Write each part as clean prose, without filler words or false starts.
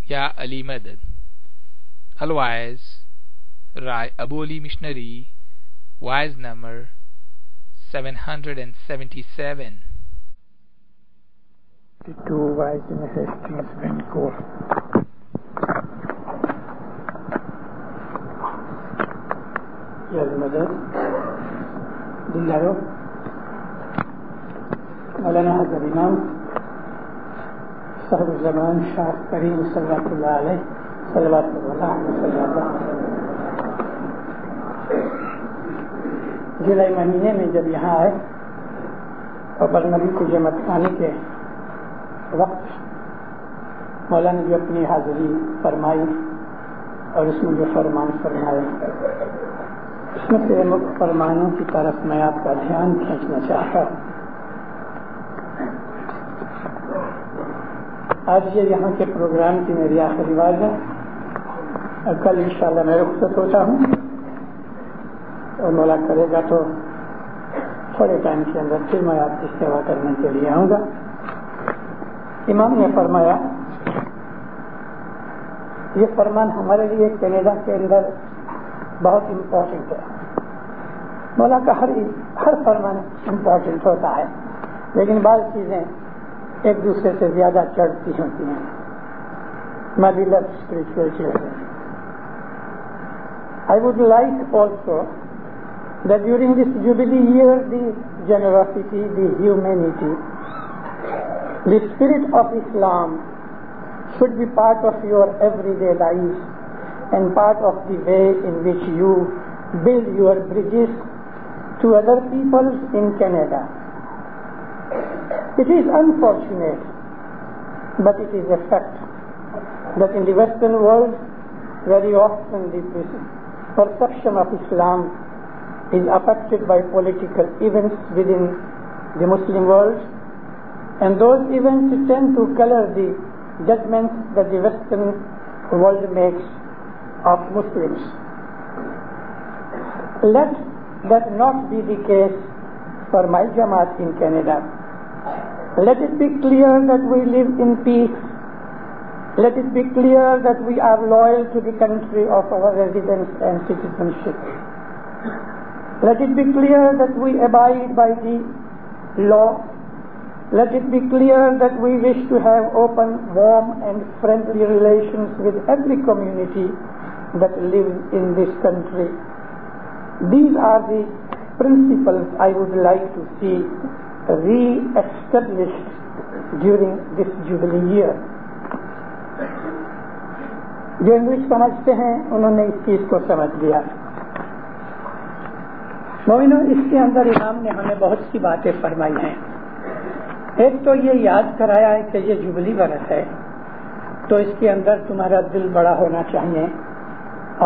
Ya Ali Madad. Otherwise, Rai Abu Ali Missionary, wise number 777. The two wise in Hastings, Vancouver. Ya Ali Madad, Dillaro, Maulana Hazrat Imam, صاحب زمان شاہ کریم صلی اللہ علیہ صلوات جولائی مہینے میں جب یہاں آئے اور برنبی کو جمع آنے کے وقت مولانا جو اپنی حاضری فرمائی اور اس میں جو فرمان فرمائے اس میں سے مکھ فرمانوں کی طرف میں آپ کا دھیان کھینچنا چاہتا ہوں. آج یہ یہاں کے پروگرام کی میری آخری بات ہے اور کل انشاءاللہ میں رخصت ہوتا ہوں اور مولا کرے گا تو تھوڑے ٹائم کے اندر پھر میں آپ کی سیوا کرنے کے لیے آؤں گا. امام نے فرمایا یہ فرمان ہمارے لیے کینیڈا کے اندر بہت امپورٹنٹ ہے. مولا کا ہر فرمان امپورٹنٹ ہوتا ہے لیکن بعض چیزیں ایک دوسرے سے زیادہ چڑھتی ہوتی ہیں. My beloved spiritual children, I would like also that during this jubilee year the generosity, the humanity, the spirit of Islam should be part of your everyday life and part of the way in which you build your bridges to other peoples in Canada. It is unfortunate, but it is a fact that in the Western world, very often the perception of Islam is affected by political events within the Muslim world, and those events tend to color the judgments that the Western world makes of Muslims. Let that not be the case for my Jamaat in Canada. Let it be clear that we live in peace. Let it be clear that we are loyal to the country of our residence and citizenship. Let it be clear that we abide by the law. Let it be clear that we wish to have open, warm and friendly relations with every community that lives in this country. These are the principles I would like to see re-established during this jubilee year. جو English سمجھتے ہیں انہوں نے اس چیز کو سمجھ لیا. مومنو, اس کے اندر امام نے ہمیں بہت سی باتیں فرمائی ہیں. ایک تو یہ یاد کرایا ہے کہ یہ جوبلی برس ہے تو اس کے اندر تمہارا دل بڑا ہونا چاہیے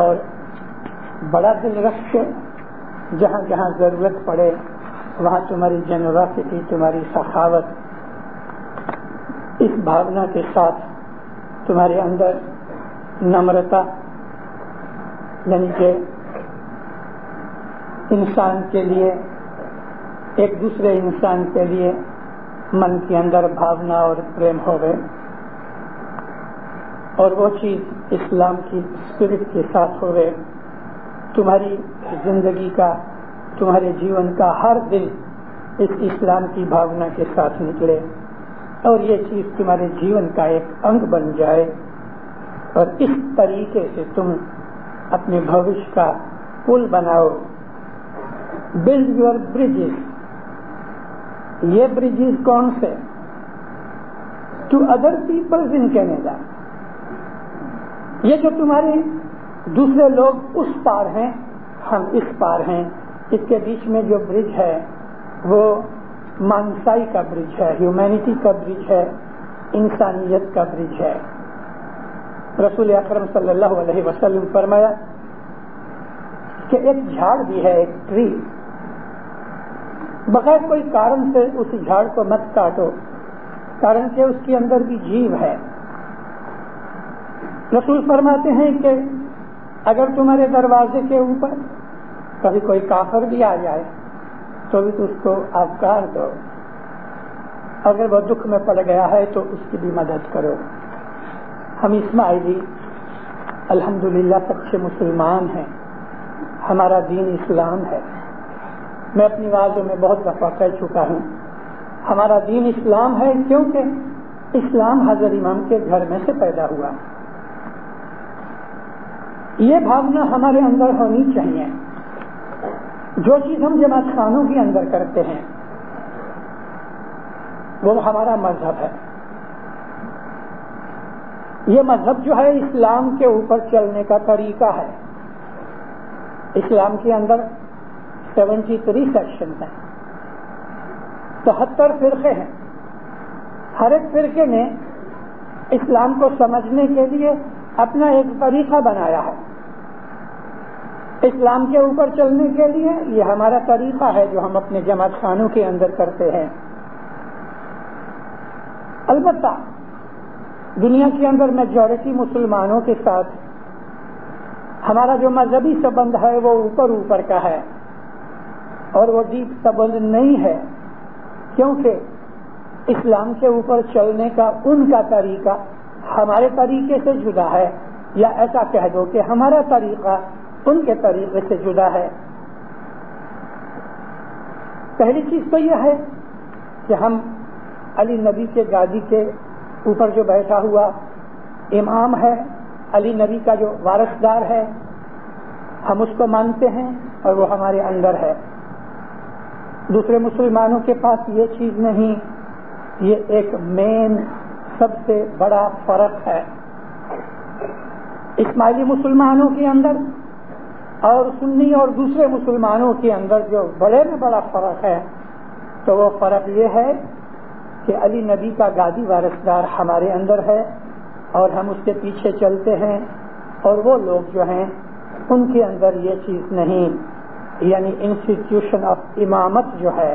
اور بڑا دل رکھ کے جہاں جہاں ضرورت پڑے وہاں تمہاری جنراسٹی, تمہاری سخاوت, اس بھاونا کے ساتھ تمہارے اندر نمرتا, یعنی کہ انسان کے لیے, ایک دوسرے انسان کے لیے من کے اندر بھاونا اور پریم ہو گئے اور وہ چیز اسلام کی اسپرٹ کے ساتھ ہو گئے. تمہاری زندگی کا, تمہارے جیون کا ہر دن اس اسلام کی بھاونا کے ساتھ نکلے اور یہ چیز تمہارے جیون کا ایک انگ بن جائے اور اس طریقے سے تم اپنے بھوش کا پل بناؤ. Build your bridges. یہ بریجز کون سے؟ To other peoples in Canada. یہ جو تمہارے دوسرے لوگ اس پار ہیں, ہم اس پار ہیں, اس کے بیچ میں جو برج ہے وہ مانسائی کا برج ہے, ہیومینٹی کا برج ہے, انسانیت کا برج ہے. رسول اکرم صلی اللہ علیہ وسلم فرمایا کہ ایک جھاڑ بھی ہے, ایک ٹری, بغیر کوئی کارن سے اس جھاڑ کو مت کاٹو, کارن کہ اس کے اندر بھی جیو ہے. رسول فرماتے ہیں کہ اگر تمہارے دروازے کے اوپر کبھی کوئی کافر بھی آ جائے تو بھی تو اس کو آبکار دو, اگر وہ دکھ میں پڑ گیا ہے تو اس کی بھی مدد کرو. ہم اسماعیلی الحمدللہ سچے مسلمان ہیں، ہمارا دین اسلام ہے۔ میں اپنی باتوں میں بہت دفعہ کہہ چکا ہوں، ہمارا دین اسلام ہے کیونکہ اسلام حضرت امام کے گھر میں سے پیدا ہوا۔ یہ بھاونا ہمارے اندر ہونی چاہیے۔ جو چیز ہم جماعت خانوں کے اندر کرتے ہیں وہ ہمارا مذہب ہے۔ یہ مذہب جو ہے اسلام کے اوپر چلنے کا طریقہ ہے۔ اسلام کے اندر 73 سیکشن ہیں، 73 فرقے ہیں۔ ہر ایک فرقے نے اسلام کو سمجھنے کے لیے اپنا ایک طریقہ بنایا ہے۔ اسلام کے اوپر چلنے کے لیے یہ ہمارا طریقہ ہے جو ہم اپنے جماعت خانوں کے اندر کرتے ہیں۔ البتہ دنیا کے اندر میجورٹی مسلمانوں کے ساتھ ہمارا جو مذہبی سبند ہے وہ اوپر کا ہے اور وہ ڈیپ سبند نہیں ہے، کیونکہ اسلام کے اوپر چلنے کا ان کا طریقہ ہمارے طریقے سے جدا ہے، یا ایسا کہہ دو کہ ہمارا طریقہ ان کے طریقے سے جدا ہے۔ پہلی چیز تو یہ ہے کہ ہم علی نبی کے گادی کے اوپر جو بیٹھا ہوا امام ہے، علی نبی کا جو وارثدار ہے، ہم اس کو مانتے ہیں اور وہ ہمارے اندر ہے۔ دوسرے مسلمانوں کے پاس یہ چیز نہیں، یہ ایک مین سب سے بڑا فرق ہے۔ اسماعیلی مسلمانوں کے اندر اور سنی اور دوسرے مسلمانوں کے اندر جو بڑے میں بڑا فرق ہے تو وہ فرق یہ ہے کہ علی نبی کا گادی وارثدار ہمارے اندر ہے اور ہم اس کے پیچھے چلتے ہیں، اور وہ لوگ جو ہیں ان کے اندر یہ چیز نہیں، یعنی انسٹیٹیوشن آف امامت جو ہے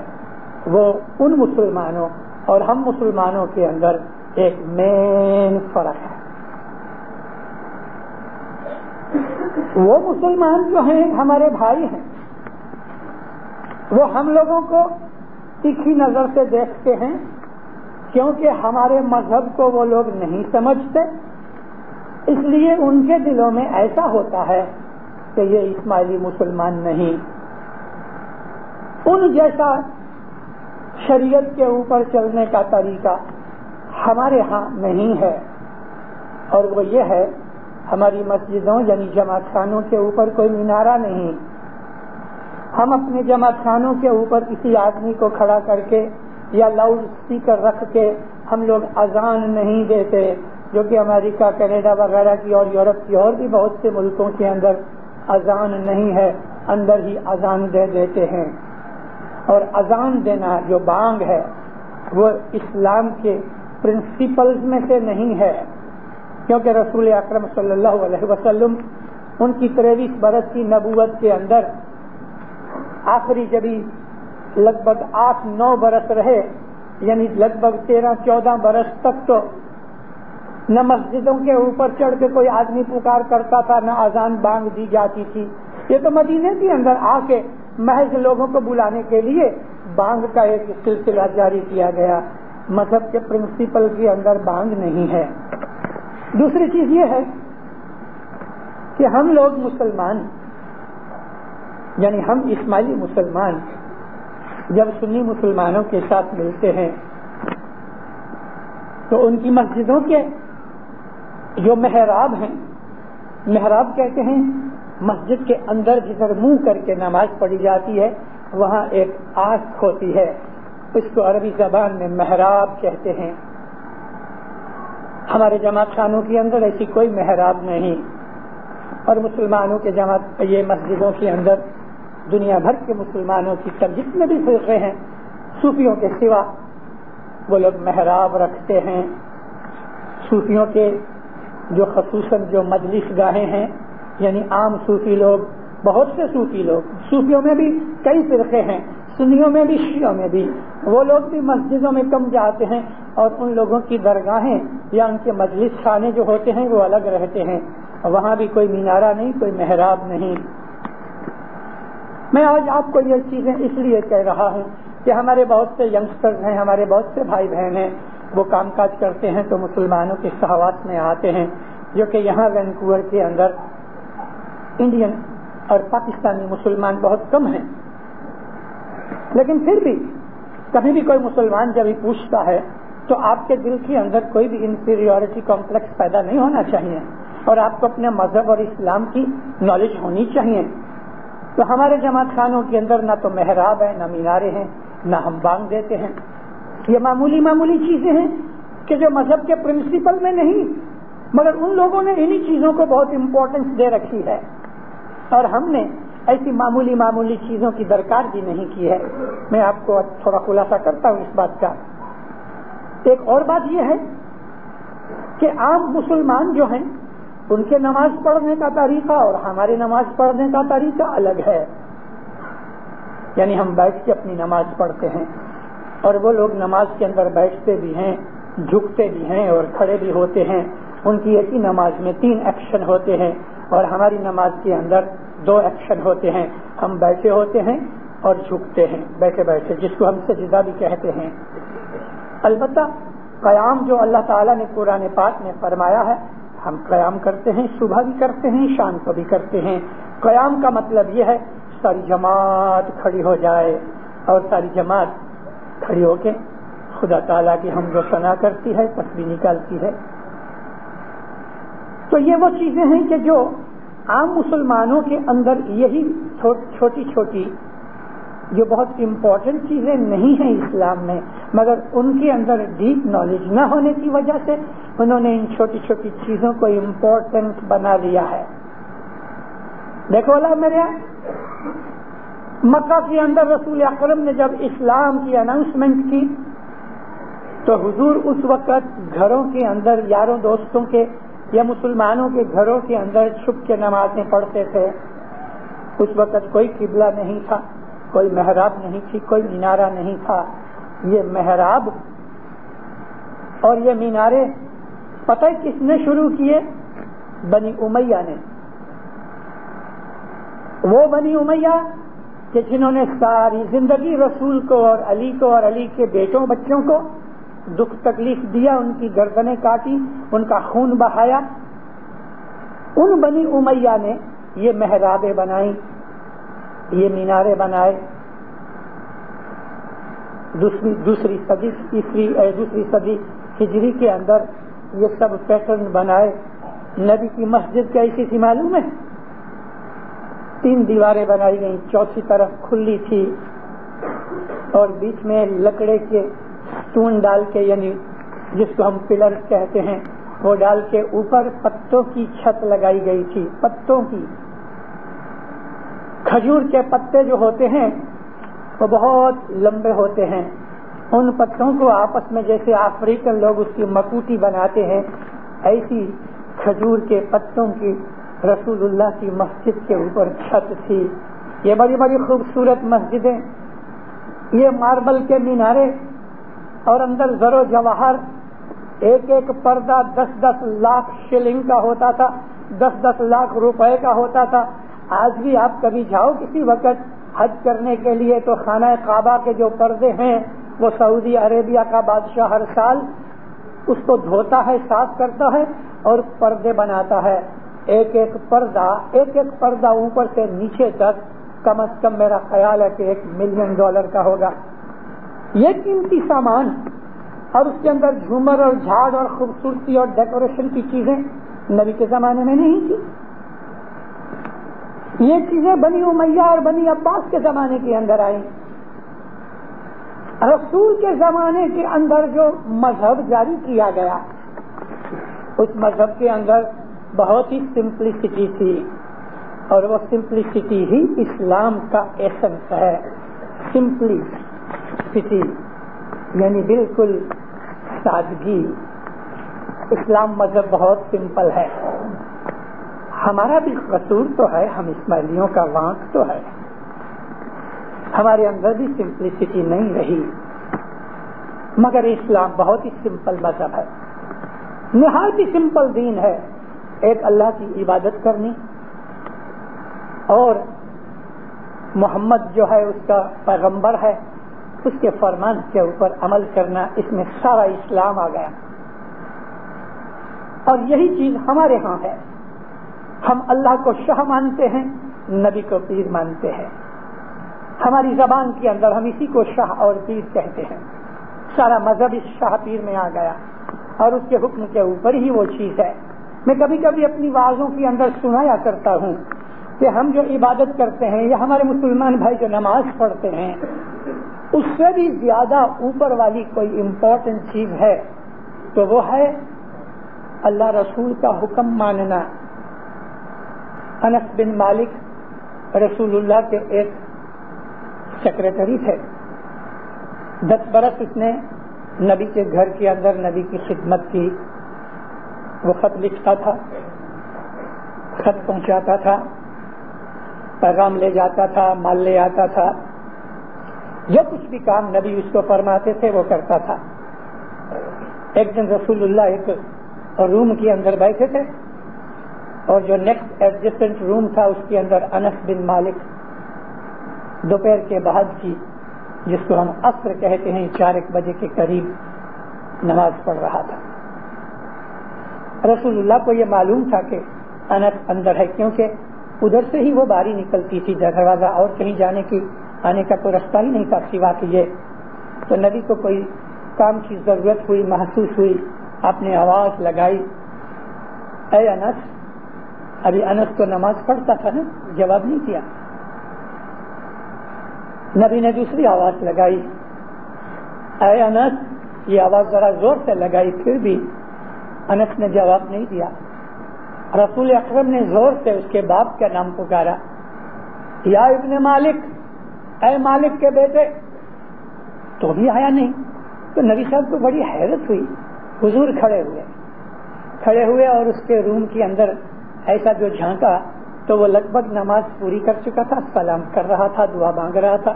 وہ ان مسلمانوں اور ہم مسلمانوں کے اندر ایک مین فرق ہے۔ وہ مسلمان جو ہیں ہمارے بھائی ہیں، وہ ہم لوگوں کو تیکھی نظر سے دیکھتے ہیں کیونکہ ہمارے مذہب کو وہ لوگ نہیں سمجھتے، اس لیے ان کے دلوں میں ایسا ہوتا ہے کہ یہ اسماعیلی مسلمان نہیں۔ ان جیسا شریعت کے اوپر چلنے کا طریقہ ہمارے ہاں نہیں ہے، اور وہ یہ ہے ہماری مسجدوں یعنی جماعت خانوں کے اوپر کوئی مینارہ نہیں۔ ہم اپنے جماعت خانوں کے اوپر کسی آدمی کو کھڑا کر کے یا لاؤڈ اسپیکر رکھ کے ہم لوگ اذان نہیں دیتے، جو کہ امریکہ، کینیڈا وغیرہ کی اور یورپ کی اور بھی بہت سے ملکوں کے اندر اذان نہیں ہے، اندر ہی اذان دے دیتے ہیں۔ اور اذان دینا جو بانگ ہے وہ اسلام کے پرنسپلز میں سے نہیں ہے، کیونکہ رسول اکرم صلی اللہ علیہ وسلم ان کی 23 برس کی نبوت کے اندر آخری جبھی لگ بھگ 8-9 برس رہے، یعنی لگ بھگ 13-14 برس تک تو نہ مسجدوں کے اوپر چڑھ کے کوئی آدمی پکار کرتا تھا، نہ اذان بانگ دی جاتی تھی۔ یہ تو مدینے کے اندر آ کے محض لوگوں کو بلانے کے لیے بانگ کا ایک سلسلہ جاری کیا گیا، مذہب کے پرنسپل کے اندر بانگ نہیں ہے۔ دوسری چیز یہ ہے کہ ہم لوگ مسلمان یعنی ہم اسماعیلی مسلمان جب سنی مسلمانوں کے ساتھ ملتے ہیں تو ان کی مسجدوں کے جو محراب ہیں، محراب کہتے ہیں مسجد کے اندر جدھر منہ کر کے نماز پڑھی جاتی ہے وہاں ایک آنکھ ہوتی ہے، اس کو عربی زبان میں محراب کہتے ہیں۔ ہمارے جماعت خانوں کے اندر ایسی کوئی محراب نہیں، اور مسلمانوں کے جماعت یہ مسجدوں کے اندر دنیا بھر کے مسلمانوں کی جتنے بھی فرقے ہیں صوفیوں کے سوا وہ لوگ محراب رکھتے ہیں۔ صوفیوں کے جو خصوصاً جو مجلس گاہیں ہیں، یعنی عام صوفی لوگ، بہت سے صوفی لوگ، صوفیوں میں بھی کئی فرقے ہیں، سنیوں میں بھی، شیعوں میں بھی، وہ لوگ بھی مسجدوں میں کم جاتے ہیں، اور ان لوگوں کی درگاہیں یا ان کے مجلس خانے جو ہوتے ہیں وہ الگ رہتے ہیں، وہاں بھی کوئی مینارہ نہیں، کوئی محراب نہیں۔ میں آج آپ کو یہ چیزیں اس لیے کہہ رہا ہوں کہ ہمارے بہت سے ینگسٹرز ہیں، ہمارے بہت سے بھائی بہن ہیں، وہ کام کاج کرتے ہیں تو مسلمانوں کے سہواس میں آتے ہیں، جو کہ یہاں وینکوور کے اندر انڈین اور پاکستانی مسلمان بہت کم ہیں، لیکن پھر بھی کبھی بھی کوئی مسلمان جب یہ پوچھتا ہے تو آپ کے دل کے اندر کوئی بھی انفیریورٹی کمپلیکس پیدا نہیں ہونا چاہیے، اور آپ کو اپنے مذہب اور اسلام کی نالج ہونی چاہیے۔ تو ہمارے جماعت خانوں کے اندر نہ تو محراب ہے، نہ مینارے ہیں، نہ ہم بانگ دیتے ہیں۔ یہ معمولی چیزیں ہیں کہ جو مذہب کے پرنسپل میں نہیں، مگر ان لوگوں نے انہی چیزوں کو بہت امپورٹنس دے رکھی ہے، اور ہم نے ایسی معمولی چیزوں کی درکار بھی نہیں کی ہے۔ میں آپ کو تھوڑا خلاصہ کرتا ہوں اس بات کا۔ ایک اور بات یہ ہے کہ عام مسلمان جو ہیں ان کے نماز پڑھنے کا طریقہ اور ہمارے نماز پڑھنے کا طریقہ الگ ہے، یعنی ہم بیٹھ کے اپنی نماز پڑھتے ہیں، اور وہ لوگ نماز کے اندر بیٹھتے بھی ہیں، جھکتے بھی ہیں اور کھڑے بھی ہوتے ہیں۔ ان کی ایک ہی نماز میں 3 ایکشن ہوتے ہیں، اور ہماری نماز کے اندر 2 ایکشن ہوتے ہیں۔ ہم بیٹھے ہوتے ہیں اور جھکتے ہیں بیٹھے بیٹھے، جس کو ہم سجدہ بھی کہتے ہیں۔ البتہ قیام جو اللہ تعالیٰ نے قرآن پاک میں فرمایا ہے، ہم قیام کرتے ہیں، صبح بھی کرتے ہیں، شام کو بھی کرتے ہیں۔ قیام کا مطلب یہ ہے ساری جماعت کھڑی ہو جائے، اور ساری جماعت کھڑی ہو کے خدا تعالیٰ کی حمد و ثنا کرتی ہے، تسبیح نکالتی ہے۔ تو یہ وہ چیزیں ہیں کہ جو عام مسلمانوں کے اندر یہی چھوٹی جو بہت امپورٹنٹ چیزیں نہیں ہیں اسلام میں، مگر ان کے اندر ڈیپ نالج نہ ہونے کی وجہ سے انہوں نے ان چھوٹی چیزوں کو امپورٹنٹ بنا لیا ہے۔ دیکھو اللہ میرے، مکہ کے اندر رسول اکرم نے جب اسلام کی اناؤنسمنٹ کی تو حضور اس وقت گھروں کے اندر یاروں دوستوں کے یا مسلمانوں کے گھروں کے اندر چھپ کے نمازیں پڑھتے تھے۔ اس وقت کوئی قبلہ نہیں تھا، کوئی محراب نہیں تھی، کوئی مینارہ نہیں تھا۔ یہ محراب اور یہ مینارے پتہ کس نے شروع کیے؟ بنی امیہ نے۔ وہ بنی امیہ کہ جنہوں نے ساری زندگی رسول کو اور علی کے بیٹوں بچوں کو دکھ تکلیف دیا، ان کی گردنیں کاٹی، ان کا خون بہایا، ان بنی امیہ نے یہ محرابیں بنائی، یہ مینارے بنائے۔ دوسری صدی ہجری کے اندر یہ سب پیٹرن بنائے۔ نبی کی مسجد کیسی تھی معلوم ہے؟ 3 دیواریں بنائی گئیں، چوتھی طرف کھلی تھی، اور بیچ میں لکڑے کے سٹون ڈال کے، یعنی جس کو ہم پلر کہتے ہیں، وہ ڈال کے اوپر پتوں کی چھت لگائی گئی تھی، پتوں کی۔ کھجور کے پتے جو ہوتے ہیں وہ بہت لمبے ہوتے ہیں، ان پتوں کو آپس میں جیسے افریقن لوگ اس کی مکوٹی بناتے ہیں، ایسی کھجور کے پتوں کی رسول اللہ کی مسجد کے اوپر چھت تھی۔ یہ بڑی بڑی خوبصورت مسجدیں، یہ ماربل کے مینارے، اور اندر زر و جواہر، ایک پردہ 10 لاکھ شلنگ کا ہوتا تھا، 10 لاکھ روپے کا ہوتا تھا۔ آج بھی آپ کبھی جاؤ کسی وقت حج کرنے کے لیے تو خانہ کعبہ کے جو پردے ہیں وہ سعودی عربیہ کا بادشاہ ہر سال اس کو دھوتا ہے، صاف کرتا ہے اور پردے بناتا ہے۔ ایک پردہ اوپر سے نیچے تک کم از کم میرا خیال ہے کہ $1 ملین کا ہوگا۔ یہ قیمتی سامان، اور اس کے اندر جھومر اور جھاڑ اور خوبصورتی اور ڈیکوریشن کی چیزیں نبی کے زمانے میں نہیں تھی۔ یہ چیزیں بنی امیہ اور بنی عباس کے زمانے کے اندر آئیں۔ رسول کے زمانے کے اندر جو مذہب جاری کیا گیا، اس مذہب کے اندر بہت ہی سمپلسٹی تھی، اور وہ سمپلسٹی ہی اسلام کا ایسنس ہے۔ سمپلسٹی یعنی بالکل سادگی۔ اسلام مذہب بہت سمپل ہے۔ ہمارا بھی قصور تو ہے، ہم اسماعیلیوں کا وانک تو ہے، ہمارے اندر بھی سمپلسٹی نہیں رہی، مگر اسلام بہت ہی سمپل مذہب ہے، نہایت ہی سمپل دین ہے۔ ایک اللہ کی عبادت کرنی، اور محمد جو ہے اس کا پیغمبر ہے، اس کے فرمان کے اوپر عمل کرنا، اس میں سارا اسلام آ گیا. اور یہی چیز ہمارے ہاں ہے. ہم اللہ کو شاہ مانتے ہیں، نبی کو پیر مانتے ہیں. ہماری زبان کے اندر ہم اسی کو شاہ اور پیر کہتے ہیں. سارا مذہب اس شاہ پیر میں آ گیا اور اس کے حکم کے اوپر ہی وہ چیز ہے. میں کبھی کبھی اپنی وعظوں کے اندر سنایا کرتا ہوں کہ ہم جو عبادت کرتے ہیں یا ہمارے مسلمان بھائی جو نماز پڑھتے ہیں، اس سے بھی زیادہ اوپر والی کوئی امپورٹنٹ چیز ہے تو وہ ہے اللہ رسول کا حکم ماننا. انس بن مالک رسول اللہ کے ایک سیکریٹری تھے. 10 برس اس نے نبی کے گھر کے اندر نبی کی خدمت کی. وہ خط لکھتا تھا، خط پہنچاتا تھا، پیغام لے جاتا تھا، مال لے آتا تھا. جو کچھ بھی کام نبی اس کو فرماتے تھے وہ کرتا تھا. ایک دن رسول اللہ ایک روم کے اندر بیٹھے تھے اور جو نیکسٹ ایڈجسٹنٹ روم تھا اس کے اندر انس بن مالک دوپہر کے بعد کی، جس کو ہم عصر کہتے ہیں، 4-1 بجے کے قریب نماز پڑھ رہا تھا. رسول اللہ کو یہ معلوم تھا کہ انس اندر ہے، کیونکہ ادھر سے ہی وہ باری نکلتی تھی، دروازہ اور کہیں جانے کی آنے کا کوئی رستہ ہی نہیں تھا سوا کہ یہ. تو نبی کو کوئی کام کی ضرورت ہوئی، محسوس ہوئی، آپ نے آواز لگائی، اے انس. ابھی انس تو نماز پڑھتا تھا نا، جواب نہیں کیا. نبی نے دوسری آواز لگائی، اے انس. یہ آواز ذرا زور سے لگائی، پھر بھی انس نے جواب نہیں دیا. رسول اکرم نے زور سے اس کے باپ کا نام پکارا، یا ابن مالک، اے مالک کے بیٹے. تو بھی آیا نہیں. تو نبی صاحب کو بڑی حیرت ہوئی. حضور کھڑے ہوئے اور اس کے روم کے اندر ایسا جو جھانکا تو وہ لگ بھگ نماز پوری کر چکا تھا، سلام کر رہا تھا، دعا مانگ رہا تھا.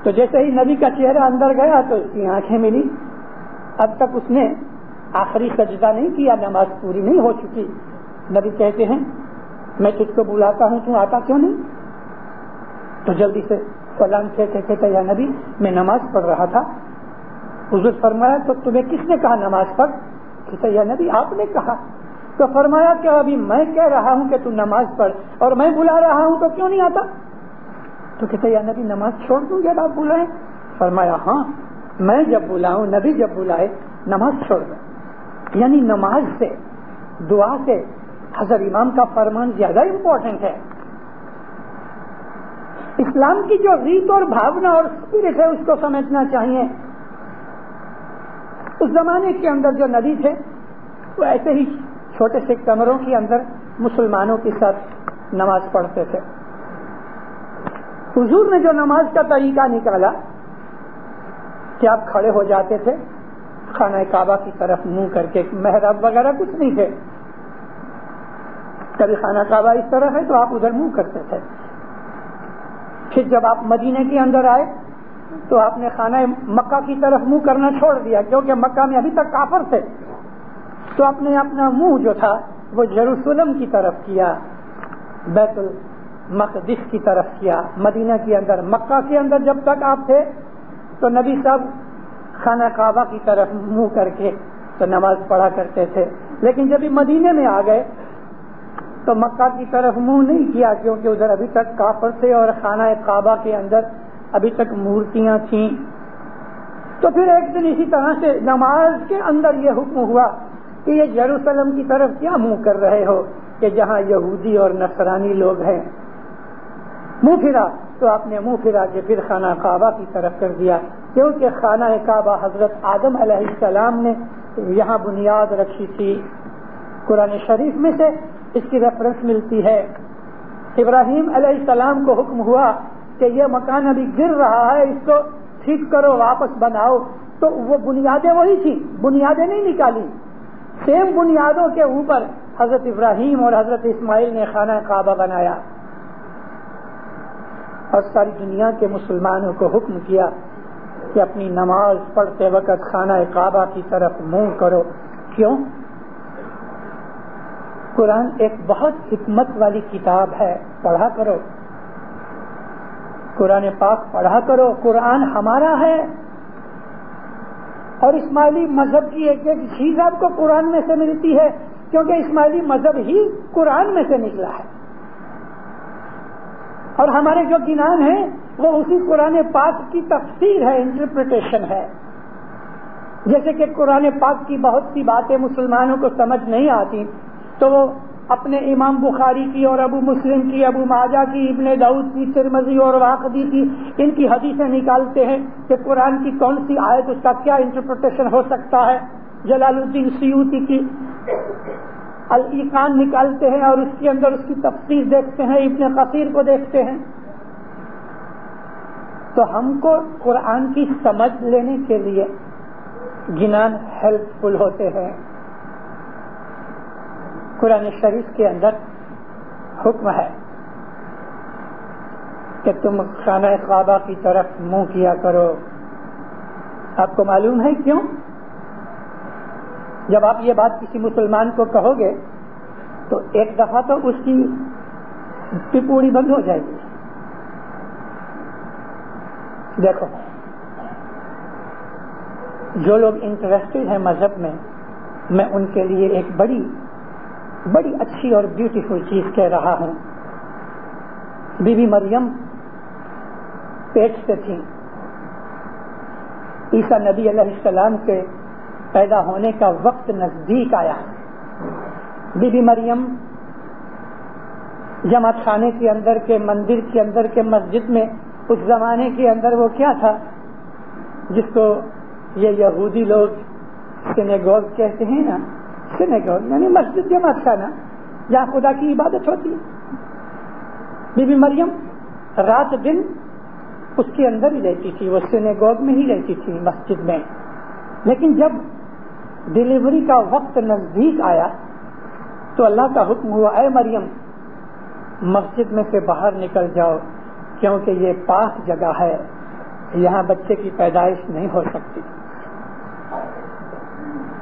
تو جیسے ہی نبی کا چہرہ اندر گیا تو اس کی آنکھیں ملی. اب تک اس نے آخری سجدہ نہیں کیا، نماز پوری نہیں ہو چکی. نبی کہتے ہیں میں تجھ کو بلاتا ہوں، تو آتا کیوں نہیں؟ تو جلدی سے سلام کہتے یا نبی میں نماز پڑھ رہا تھا. حضور فرمایا تو تمہیں کس نے کہا نماز پڑھ؟ کہتا یا نبی آپ نے کہا. تو فرمایا کہ ابھی میں کہہ رہا ہوں کہ تو نماز پڑھ اور میں بلا رہا ہوں تو کیوں نہیں آتا؟ تو کہتا یا نبی نماز چھوڑ دوں جب آپ بلائیں؟ فرمایا ہاں، میں جب بلاؤں، نبی جب بلائے نماز چھوڑ دوں. یعنی نماز سے، دعا سے حضرت امام کا فرمان زیادہ امپورٹنٹ ہے. اسلام کی جو ریت اور بھاونا اور اسپرٹ ہے اس کو سمجھنا چاہیے. اس زمانے کے اندر جو نبی تھے وہ ایسے ہی چھوٹے سے کمروں کے اندر مسلمانوں کے ساتھ نماز پڑھتے تھے. حضور نے جو نماز کا طریقہ نکالا کہ آپ کھڑے ہو جاتے تھے خانہ کعبہ کی طرف منہ کر کے، محراب وغیرہ کچھ نہیں تھے. کبھی خانہ کعبہ اس طرح ہے تو آپ ادھر منہ کرتے تھے. پھر جب آپ مدینے کے اندر آئے تو آپ نے خانہ مکہ کی طرف منہ کرنا چھوڑ دیا، کیونکہ مکہ میں ابھی تک کافر تھے. تو آپ نے اپنا منہ جو تھا وہ یروشلم کی طرف کیا، بیت المقدس کی طرف کیا. مدینہ کے اندر، مکہ کے اندر جب تک آپ تھے تو نبی صاحب خانہ کعبہ کی طرف منہ کر کے تو نماز پڑھا کرتے تھے. لیکن جب مدینے میں آ گئے تو مکہ کی طرف منہ نہیں کیا، کیونکہ ادھر ابھی تک کافر تھے اور خانہ کعبہ کے اندر ابھی تک مورتیاں تھیں. تو پھر ایک دن اسی طرح سے نماز کے اندر یہ حکم ہوا کہ یہ یروشلم کی طرف کیا منہ کر رہے ہو کہ جہاں یہودی اور نصرانی لوگ ہیں. منہ پھرا تو آپ نے منہ پھرا کے پھر خانہ کعبہ کی طرف کر دیا، کیونکہ خانہ کعبہ حضرت آدم علیہ السلام نے یہاں بنیاد رکھی تھی. قرآن شریف میں سے اس کی ریفرنس ملتی ہے. ابراہیم علیہ السلام کو حکم ہوا کہ یہ مکان ابھی گر رہا ہے، اس کو ٹھیک کرو، واپس بناؤ. تو وہ بنیادیں وہی تھی، بنیادیں نہیں نکالی. سیم بنیادوں کے اوپر حضرت ابراہیم اور حضرت اسماعیل نے خانہ کعبہ بنایا اور ساری دنیا کے مسلمانوں کو حکم کیا کہ اپنی نماز پڑھتے وقت خانہ کعبہ کی طرف منہ کرو. کیوں؟ قرآن ایک بہت حکمت والی کتاب ہے، پڑھا کرو. قرآن پاک پڑھا کرو، قرآن ہمارا ہے، اور اسماعیلی مذہب کی ایک ایک چیز آپ کو قرآن میں سے ملتی ہے، کیونکہ اسماعیلی مذہب ہی قرآن میں سے نکلا ہے، اور ہمارے جو گنان ہیں وہ اسی قرآن پاک کی تفسیر ہے، انٹرپریٹیشن ہے۔ جیسے کہ قرآن پاک کی بہت سی باتیں مسلمانوں کو سمجھ نہیں آتی تو وہ اپنے امام بخاری کی اور ابو مسلم کی، ابو ماجہ کی، ابن داؤد کی، ترمذی اور واقدی کی، ان کی حدیثیں نکالتے ہیں کہ قرآن کی کون سی آیت، اس کا کیا انٹرپریٹیشن ہو سکتا ہے۔ جلال الدین سیوطی کی الایقان نکالتے ہیں اور اس کے اندر اس کی تفسیر دیکھتے ہیں، ابن کثیر کو دیکھتے ہیں۔ تو ہم کو قرآن کی سمجھ لینے کے لیے گنان ہیلپ فل ہوتے ہیں۔ قرآن شریف کے اندر حکم ہے کہ تم خانہ کعبہ کی طرف منہ کیا کرو۔ آپ کو معلوم ہے کیوں؟ جب آپ یہ بات کسی مسلمان کو کہو گے تو ایک دفعہ تو اس کی پپوڑی بند ہو جائے گی۔ دیکھو، جو لوگ انٹرسٹڈ ہیں مذہب میں ان کے لیے ایک بڑی اچھی اور بیوٹیفل چیز کہہ رہا ہوں۔ بی بی مریم پیٹ سے تھی، عیسیٰ نبی علیہ السلام کے پیدا ہونے کا وقت نزدیک آیا۔ بی بی مریم جماعت خانے کے اندر کے، مندر کے اندر کے، مسجد میں اس زمانے کے اندر وہ کیا تھا جس کو یہ یہودی لوگ سینیگوگ کہتے ہیں نا، سینیگوگ یعنی مسجد جماعت خانہ جہاں خدا کی عبادت ہوتی ہے۔ بی بی مریم رات دن اس کے اندر ہی رہتی تھی، وہ سینیگوگ میں ہی رہتی تھی، مسجد میں۔ لیکن جب ڈلیوری کا وقت نزدیک آیا تو اللہ کا حکم ہوا، اے مریم مسجد میں سے باہر نکل جاؤ، کیونکہ یہ پاک جگہ ہے، یہاں بچے کی پیدائش نہیں ہو سکتی۔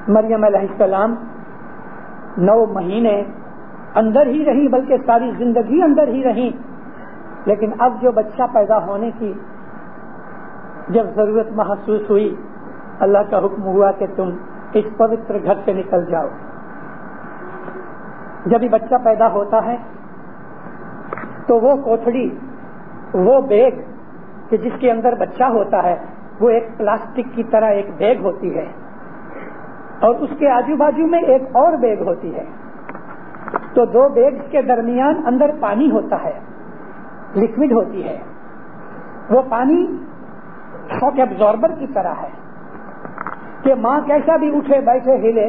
مریم علیہ السلام 9 مہینے اندر ہی رہی، بلکہ ساری زندگی اندر ہی رہی، لیکن اب جو بچہ پیدا ہونے کی جب ضرورت محسوس ہوئی، اللہ کا حکم ہوا کہ تم اس پوتر گھر سے نکل جاؤ۔ جب یہ بچہ پیدا ہوتا ہے تو وہ کوٹھڑی، وہ بیگ کہ جس کے اندر بچہ ہوتا ہے، وہ ایک پلاسٹک کی طرح ایک بیگ ہوتی ہے، اور اس کے آجو باجو میں ایک اور بیگ ہوتی ہے۔ تو 2 بیگز کے درمیان اندر پانی ہوتا ہے، لکوڈ ہوتی ہے۔ وہ پانی شاک ایبزاربر کی طرح ہے کہ ماں کیسا بھی اٹھے بیٹھے ہلے،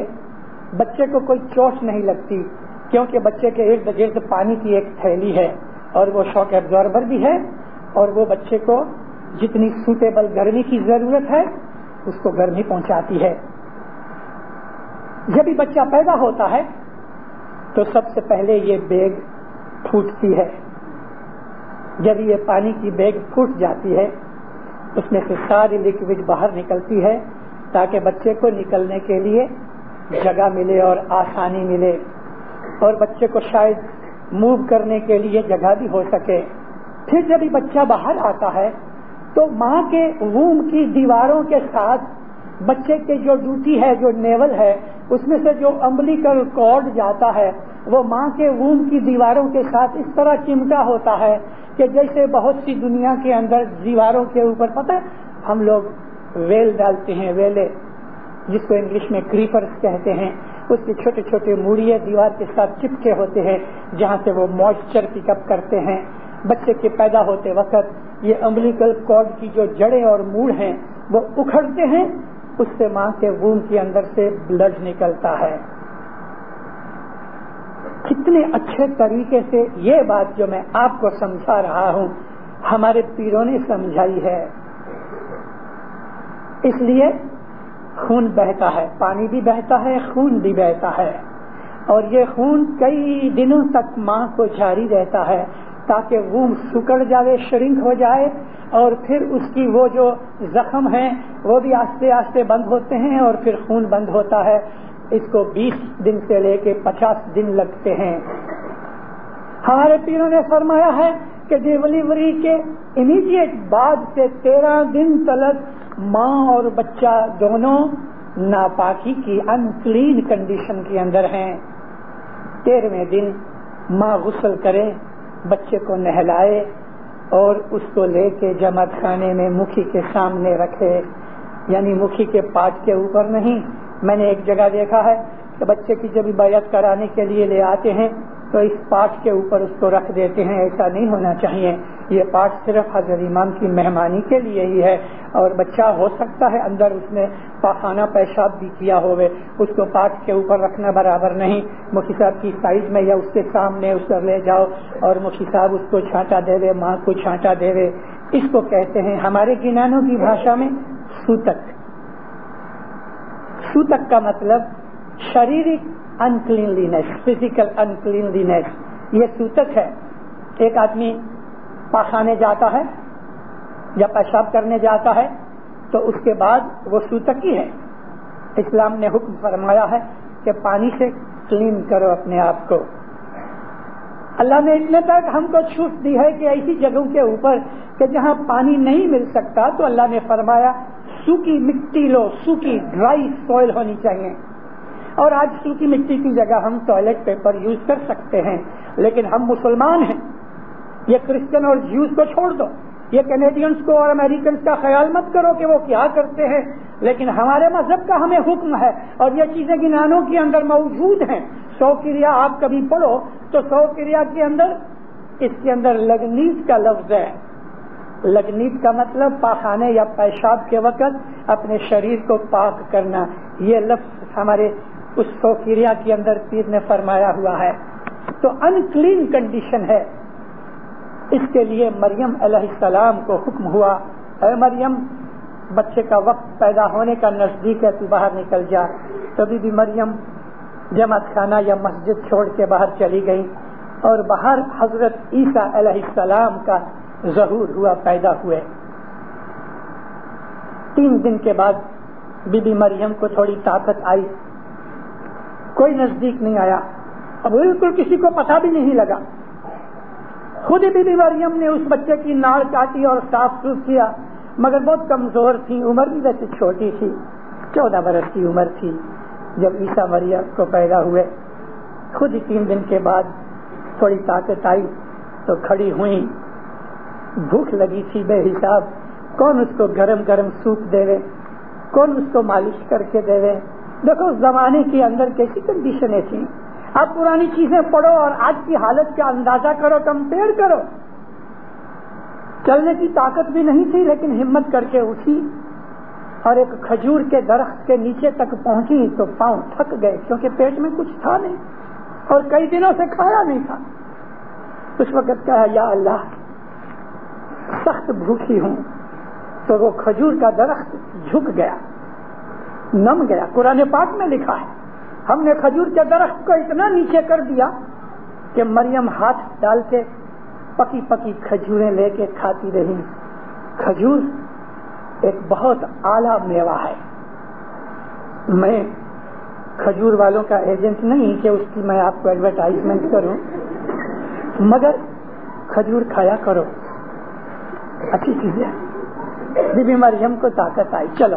بچے کو کوئی چوٹ نہیں لگتی، کیونکہ بچے کے ارد گرد پانی کی ایک تھیلی ہے، اور وہ شاک ایبزاربر بھی ہے، اور وہ بچے کو جتنی سوٹیبل گرمی کی ضرورت ہے اس کو گرمی پہنچاتی ہے۔ جب بھی بچہ پیدا ہوتا ہے تو سب سے پہلے یہ بیگ پھوٹتی ہے۔ جب یہ پانی کی بیگ پھوٹ جاتی ہے، اس میں سے ساری لکوڈ باہر نکلتی ہے تاکہ بچے کو نکلنے کے لیے جگہ ملے اور آسانی ملے، اور بچے کو شاید موو کرنے کے لیے جگہ بھی ہو سکے۔ پھر جب یہ بچہ باہر آتا ہے تو ماں کے ووم کی دیواروں کے ساتھ بچے کے جو ڈیوٹی ہے، جو نیول ہے، اس میں سے جو امبلیکل کارڈ جاتا ہے وہ ماں کے ووم کی دیواروں کے ساتھ اس طرح چمٹا ہوتا ہے کہ جیسے بہت سی دنیا کے اندر دیواروں کے اوپر پتہ ہے ہم لوگ ویل ڈالتے ہیں، ویلے جس کو انگلش میں کریپرز کہتے ہیں، اس کے چھوٹے چھوٹے موڑیے دیوار کے ساتھ چپکے ہوتے ہیں جہاں سے وہ موئسچر پک اپ کرتے ہیں۔ بچے کے پیدا ہوتے وقت یہ امبلیکل کارڈ کی جو جڑیں اور موڑ ہیں وہ اکھڑتے ہیں، اس سے ماں کے ووم کے اندر سے بلڈ نکلتا ہے۔ کتنے اچھے طریقے سے یہ بات جو میں آپ کو سمجھا رہا ہوں ہمارے پیروں نے سمجھائی ہے۔ اس لیے خون بہتا ہے، پانی بھی بہتا ہے، خون بھی بہتا ہے، اور یہ خون کئی دنوں تک ماں کو جاری رہتا ہے تاکہ ووم سکڑ جائے، شرنک ہو جائے، اور پھر اس کی وہ جو زخم ہیں وہ بھی آہستہ آہستہ بند ہوتے ہیں، اور پھر خون بند ہوتا ہے۔ اس کو 20 دن سے لے کے 50 دن لگتے ہیں۔ ہمارے پیروں نے فرمایا ہے کہ ڈیلیوری کے امیڈیٹ بعد سے 13 دن تک ماں اور بچہ دونوں ناپاکی کی انکلین کنڈیشن کے اندر ہیں. 13ویں دن ماں غسل کرے، بچے کو نہلائے اور اس کو لے کے جماعت خانے میں مکھی کے سامنے رکھے، یعنی مکھی کے پاٹ کے اوپر نہیں. میں نے ایک جگہ دیکھا ہے کہ بچے کی جب بیعت کرانے کے لیے لے آتے ہیں تو اس پاٹ کے اوپر اس کو رکھ دیتے ہیں. ایسا نہیں ہونا چاہیے. یہ پاٹ صرف حضرت امام کی مہمانی کے لیے ہی ہے، اور بچہ ہو سکتا ہے اندر اس نے پاخانہ پیشاب بھی کیا ہوئے، اس کو پاٹ کے اوپر رکھنا برابر نہیں. مفتی صاحب کی سائڈ میں یا اس کے سامنے اس کو لے جاؤ اور مفتی صاحب اس کو چھانٹا دے دے، ماں کو چھانٹا دے دے. اس کو کہتے ہیں ہمارے گنانوں کی بھاشا میں سوتک. سوتک کا مطلب شریرک انکلینلینس، فزیکل انکلینلینس، یہ سوتک ہے. ایک آدمی پاخانے جاتا ہے یا پیشاب کرنے جاتا ہے تو اس کے بعد وہ سوتک ہی ہے. اسلام نے حکم فرمایا ہے کہ پانی سے کلین کرو اپنے آپ کو. اللہ نے اتنے تک ہم کو چھوٹ دی ہے کہ ایسی جگہوں کے اوپر کہ جہاں پانی نہیں مل سکتا تو اللہ نے فرمایا سوکھی مٹی لو، سوکھی ڈرائی سوئل ہونی چاہیے. اور آج سوکھی مٹی کی جگہ ہم ٹوائلٹ پیپر یوز کر سکتے ہیں، لیکن ہم مسلمان ہیں. یہ کرسچن اور جیوز کو چھوڑ دو، یہ کینیڈینز کو اور امریکنز کا خیال مت کرو کہ وہ کیا کرتے ہیں، لیکن ہمارے مذہب کا ہمیں حکم ہے اور یہ چیزیں گنانوں کے اندر موجود ہیں. 100 کریا آپ کبھی پڑھو تو 100 کریا کے اندر اس کے اندر لگنیت کا لفظ ہے. لگنیت کا مطلب پاخانے یا پیشاب کے وقت اپنے شریر کو پاک کرنا. یہ لفظ ہمارے اس 100 کریا کے اندر پیر نے فرمایا ہوا ہے. تو انکلین کنڈیشن ہے. اس کے لیے مریم علیہ السلام کو حکم ہوا، اے مریم بچے کا وقت پیدا ہونے کا نزدیک ہے، تو باہر نکل جا. تبھی بھی مریم جماعت خانہ یا مسجد چھوڑ کے باہر چلی گئی اور باہر حضرت عیسیٰ علیہ السلام کا ظہور ہوا، پیدا ہوئے. 3 دن کے بعد بی بی مریم کو تھوڑی طاقت آئی. کوئی نزدیک نہیں آیا، اب بالکل کسی کو پتہ بھی نہیں لگا. خود بی بی مریم نے اس بچے کی ناڑ کاٹی اور صاف ستھرا کیا، مگر بہت کمزور تھی، عمر بھی ویسے چھوٹی تھی، 14 برس کی عمر تھی جب عیسیٰ مریم کو پیدا ہوئے. خود ہی 3 دن کے بعد تھوڑی طاقت آئی تو کھڑی ہوئی. بھوک لگی تھی بے حساب، کون اس کو گرم گرم سوپ دے، کون اس کو مالش کر کے دے. دیکھو اس زمانے کے اندر کیسی کنڈیشنیں تھیں. آپ پرانی چیزیں پڑھو اور آج کی حالت کا اندازہ کرو، کمپیئر کرو. چلنے کی طاقت بھی نہیں تھی لیکن ہمت کر کے اٹھی اور ایک کھجور کے درخت کے نیچے تک پہنچی تو پاؤں تھک گئے کیونکہ پیٹ میں کچھ تھا نہیں اور کئی دنوں سے کھایا نہیں تھا. اس وقت کہا یا اللہ سخت بھوکی ہوں. تو وہ کھجور کا درخت جھک گیا، نم گیا. قرآن پاک میں لکھا ہے ہم نے کھجور کے درخت کو اتنا نیچے کر دیا کہ مریم ہاتھ ڈال کے پکی پکی کھجوریں لے کے کھاتی رہی. کھجور ایک بہت اعلیٰ میوہ ہے. میں کھجور والوں کا ایجنٹ نہیں کہ اس کی میں آپ کو ایڈورٹائزمنٹ کروں، مگر کھجور کھایا کرو، اچھی چیز ہے. بی بی مریم کو طاقت آئی. چلو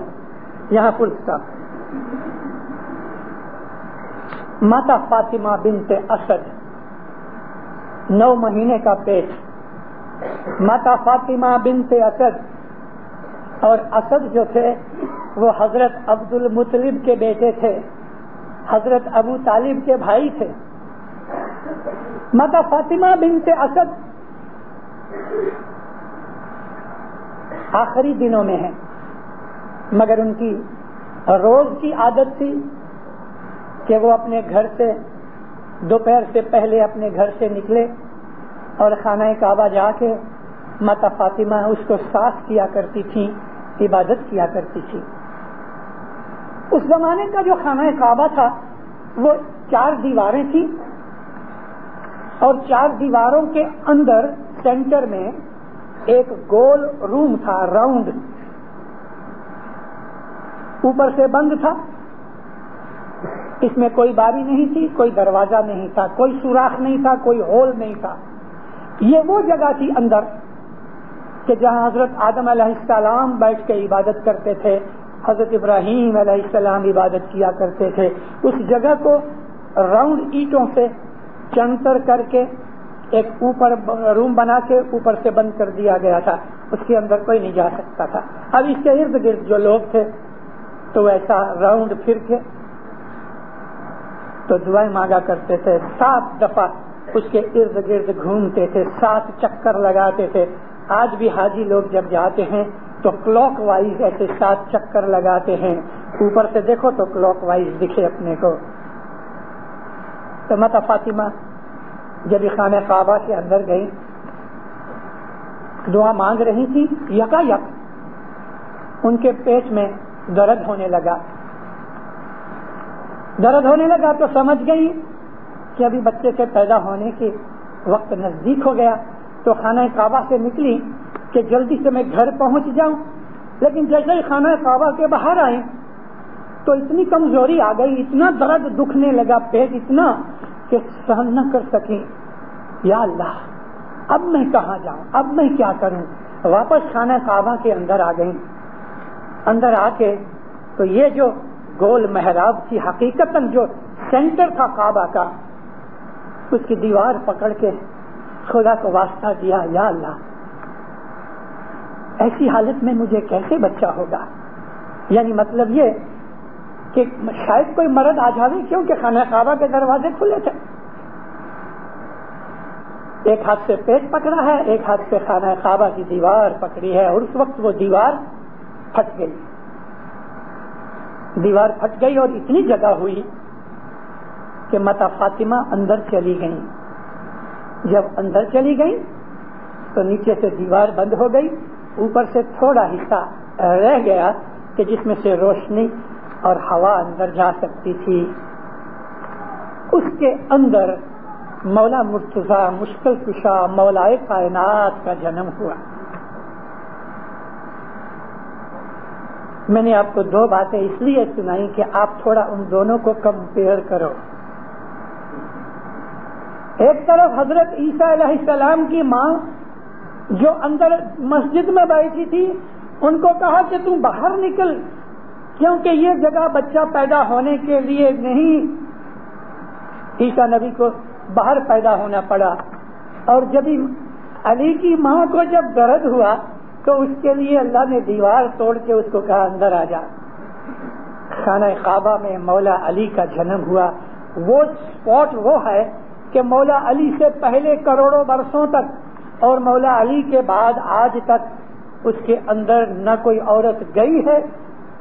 یہاں پرستا ماتا فاطمہ بنت اسد، 9 مہینے کا پیٹ. ماتا فاطمہ بنت اسد، اور اسد جو تھے وہ حضرت عبد المطلب کے بیٹے تھے، حضرت ابو طالب کے بھائی تھے. ماتا فاطمہ بنت اسد آخری دنوں میں ہیں، مگر ان کی روز کی عادت تھی کہ وہ اپنے گھر سے دوپہر سے پہلے اپنے گھر سے نکلے اور خانہ کعبہ جا کے ماتا فاطمہ اس کو صاف کیا کرتی تھی، عبادت کیا کرتی تھی. اس زمانے کا جو خانہ کعبہ تھا وہ 4 دیواریں تھیں اور 4 دیواروں کے اندر سینٹر میں ایک گول روم تھا، راؤنڈ، اوپر سے بند تھا. اس میں کوئی باری نہیں تھی، کوئی دروازہ نہیں تھا، کوئی سوراخ نہیں تھا، کوئی ہول نہیں تھا. یہ وہ جگہ تھی اندر کہ جہاں حضرت آدم علیہ السلام بیٹھ کے عبادت کرتے تھے، حضرت ابراہیم علیہ السلام عبادت کیا کرتے تھے. اس جگہ کو راؤنڈ اینٹوں سے چنتر کر کے ایک اوپر روم بنا کے اوپر سے بند کر دیا گیا تھا، اس کے اندر کوئی نہیں جا سکتا تھا. اب اس کے ارد گرد جو لوگ تھے تو ایسا راؤنڈ پھر کے تو دعائیں مانگا کرتے تھے. 7 دفعہ اس کے ارد گرد گھومتے تھے، 7 چکر لگاتے تھے. آج بھی حاجی لوگ جب جاتے ہیں تو کلاک وائز ایسے 7 چکر لگاتے ہیں. اوپر سے دیکھو تو کلاک وائز دکھے اپنے کو. تو ماتا فاطمہ جب خانہ کعبہ کے اندر گئی، دعا مانگ رہی تھی، یکایک ان کے پیٹ میں درد ہونے لگا. درد ہونے لگا تو سمجھ گئی کہ ابھی بچے کے پیدا ہونے کے وقت نزدیک ہو گیا. تو خانہ کعبہ سے نکلی کہ جلدی سے میں گھر پہنچ جاؤں. لیکن جیسے ہی خانہ کعبہ کے باہر آئے تو اتنی کمزوری آ گئی، اتنا درد دکھنے لگا، پیٹ اتنا کہ سہن نہ کر سکی. یا اللہ، اب میں کہاں جاؤں، اب میں کیا کروں. واپس خانہ کعبہ کے اندر آ گئی. اندر آ کے تو یہ جو گول محراب تھی، حقیقتاً جو سینٹر تھا کعبہ کا، اس کی دیوار پکڑ کے خدا کو واسطہ دیا، یا اللہ ایسی حالت میں مجھے کیسے بچہ ہوگا. یعنی مطلب یہ کہ شاید کوئی مرض آ جاوے، کیونکہ خانہ کعبہ کے دروازے کھلے تھے. ایک ہاتھ سے پیٹ پکڑا ہے، ایک ہاتھ سے خانہ کعبہ کی دیوار پکڑی ہے. اور اس وقت وہ دیوار پھٹ گئی. دیوار پھٹ گئی اور اتنی جگہ ہوئی کہ ماتا فاطمہ اندر چلی گئی. جب اندر چلی گئی تو نیچے سے دیوار بند ہو گئی، اوپر سے تھوڑا حصہ رہ گیا کہ جس میں سے روشنی اور ہوا اندر جا سکتی تھی. اس کے اندر مولا مرتضیٰ مشکل کشا مولائے کائنات کا جنم ہوا. میں نے آپ کو 2 باتیں اس لیے سنائی کہ آپ تھوڑا ان دونوں کو کمپیئر کرو. ایک طرف حضرت عیسیٰ علیہ السلام کی ماں جو اندر مسجد میں بیٹھی تھی، ان کو کہا کہ تم باہر نکل، کیونکہ یہ جگہ بچہ پیدا ہونے کے لیے نہیں. عیسیٰ نبی کو باہر پیدا ہونا پڑا. اور جب علی کی ماں کو جب درد ہوا تو اس کے لیے اللہ نے دیوار توڑ کے اس کو کہا اندر آ جا. خانہ کعبہ میں مولا علی کا جنم ہوا. وہ اسپاٹ وہ ہے کہ مولا علی سے پہلے کروڑوں برسوں تک اور مولا علی کے بعد آج تک اس کے اندر نہ کوئی عورت گئی ہے،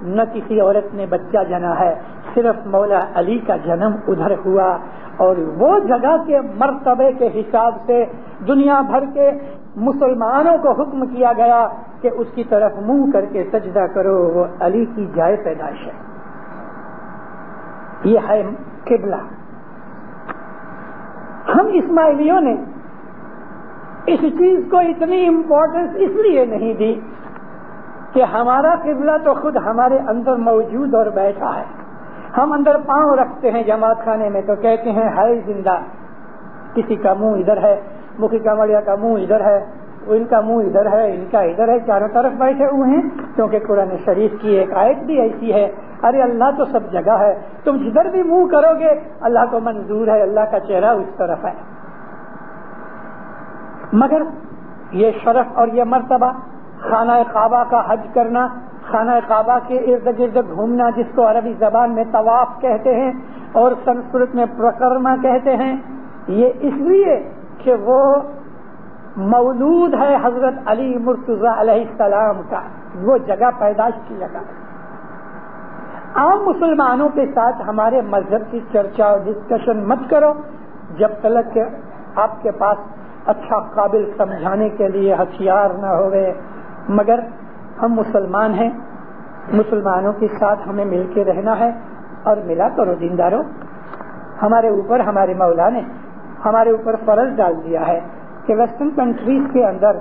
نہ کسی عورت نے بچہ جنا ہے. صرف مولا علی کا جنم ادھر ہوا. اور وہ جگہ کے مرتبے کے حساب سے دنیا بھر کے مسلمانوں کو حکم کیا گیا کہ اس کی طرف منہ کر کے سجدہ کرو. وہ علی کی جائے پیدائش ہے. یہ ہے قبلہ. ہم اسماعیلیوں نے اس چیز کو اتنی امپورٹنس اس لیے نہیں دی کہ ہمارا قبلہ تو خود ہمارے اندر موجود اور بیٹھا ہے. ہم اندر پاؤں رکھتے ہیں جماعت خانے میں تو کہتے ہیں ہے زندہ. کسی کا منہ ادھر ہے، مکھی کامڑیا کا منہ ادھر ہے، ان کا منہ ادھر ہے، ان کا ادھر ہے، چاروں طرف بیٹھے ہوئے ہیں. کیونکہ قرآن شریف کی ایک آیت بھی ایسی ہے، ارے اللہ تو سب جگہ ہے، تم جدھر بھی منہ کرو گے اللہ کو منظور ہے، اللہ کا چہرہ اس طرف ہے. مگر یہ شرف اور یہ مرتبہ خانہ کعبہ کا حج کرنا، خانہ کعبہ کے ارد گرد گھومنا، جس کو عربی زبان میں طواف کہتے ہیں اور سنسکرت میں پرکرما کہتے ہیں، یہ اس لیے کہ وہ مولود ہے حضرت علی مرتضیٰ علیہ السلام کا، وہ جگہ پیدائش کی جگہ. عام مسلمانوں کے ساتھ ہمارے مذہب کی چرچا اور ڈسکشن مت کرو جب تک کہ آپ کے پاس اچھا قابل سمجھانے کے لیے ہتھیار نہ ہوئے. مگر ہم مسلمان ہیں، مسلمانوں کے ساتھ ہمیں مل کے رہنا ہے. اور ملا کرو دینداروں. ہمارے اوپر ہمارے مولا نے ہمارے اوپر فرض ڈال دیا ہے کہ ویسٹرن کنٹریز کے اندر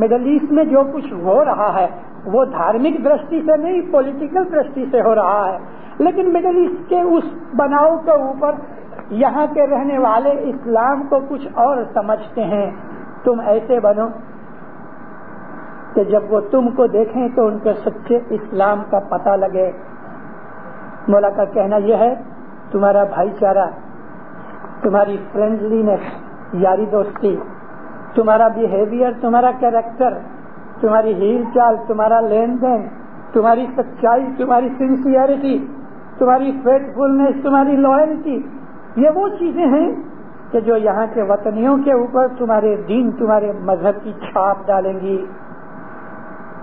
مڈل ایسٹ میں جو کچھ ہو رہا ہے وہ دھارمک درشٹی سے نہیں، پولیٹیکل درشٹی سے ہو رہا ہے. لیکن مڈل ایسٹ کے اس بناؤ کے اوپر یہاں کے رہنے والے اسلام کو کچھ اور سمجھتے ہیں. تم ایسے بنو کہ جب وہ تم کو دیکھیں تو ان کے سچے اسلام کا پتہ لگے. مولا کا کہنا یہ ہے تمہارا بھائی چارہ، تمہاری فرینڈلینس، یاری دوستی، تمہارا بیہیویئر، تمہارا کیریکٹر، تمہاری ہیل چال، تمہارا لین دین، تمہاری سچائی، تمہاری سنسیئرٹی، تمہاری فیتھفلنس، تمہاری لوئلٹی، یہ وہ چیزیں ہیں کہ جو یہاں کے وطنیوں کے اوپر تمہارے دین، تمہارے مذہب کی چھاپ ڈالیں گی.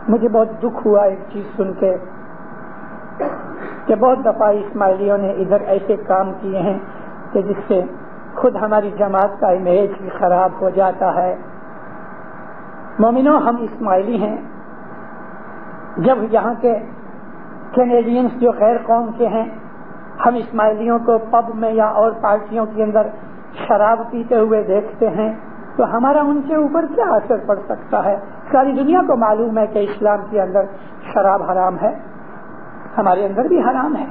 مجھے بہت دکھ ہوا ایک چیز سن کے کہ بہت دفعہ اسماعیلیوں نے ادھر ایسے کام کیے ہیں کہ جس سے خود ہماری جماعت کا امیج بھی خراب ہو جاتا ہے. مومنوں، ہم اسماعیلی ہیں. جب یہاں کے کینیڈینز جو غیر قوم کے ہیں، ہم اسماعیلیوں کو پب میں یا اور پارٹیوں کے اندر شراب پیتے ہوئے دیکھتے ہیں تو ہمارا ان کے اوپر کیا اثر پڑ سکتا ہے؟ ساری دنیا کو معلوم ہے کہ اسلام کے اندر شراب حرام ہے، ہمارے اندر بھی حرام ہے.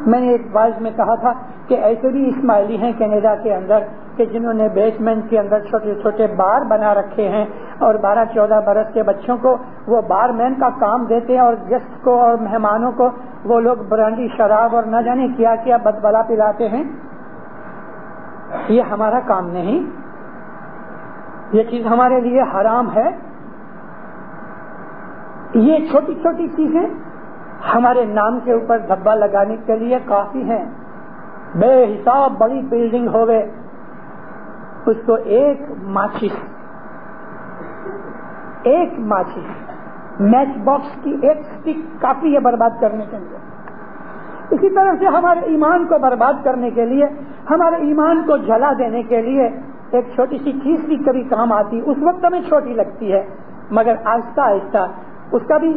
میں نے ایک واعظ میں کہا تھا کہ ایسے بھی اسماعیلی ہیں کینیڈا کے اندر کہ جنہوں نے بیسمنٹ کے اندر چھوٹے چھوٹے بار بنا رکھے ہیں اور 12-14 برس کے بچوں کو وہ بار مین کا کام دیتے ہیں اور گیسٹ کو اور مہمانوں کو وہ لوگ برانڈی، شراب اور نہ جانے کیا کیا بدبلا پلاتے ہیں. یہ ہمارا کام نہیں، یہ چیز ہمارے لیے حرام ہے. یہ چھوٹی چھوٹی چیزیں ہمارے نام کے اوپر دھبا لگانے کے لیے کافی ہیں. بے حساب بڑی بلڈنگ ہوئے، اس کو ایک ماچس میچ باکس کی ایک سٹک کافی ہے برباد کرنے کے لیے. اسی طرح سے ہمارے ایمان کو برباد کرنے کے لیے، ہمارے ایمان کو جلا دینے کے لیے ایک چھوٹی سی چیز بھی کبھی کام آتی. اس وقت ہمیں چھوٹی لگتی ہے مگر آہستہ آہستہ اس کا بھی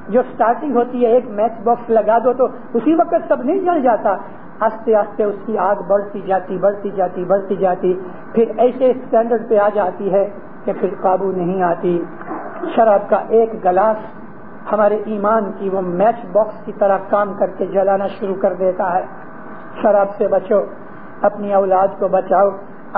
جو سٹارٹنگ ہوتی ہے، ایک میچ باکس لگا دو تو اسی وقت سب نہیں جل جاتا. آہستہ آہستہ اس کی آگ بڑھتی جاتی پھر ایسے اسٹینڈرڈ پہ آ جاتی ہے کہ پھر قابو نہیں آتی. شراب کا ایک گلاس ہمارے ایمان کی وہ میچ باکس کی طرح کام کر کے جلانا شروع کر دیتا ہے. شراب سے بچو، اپنی اولاد کو بچاؤ.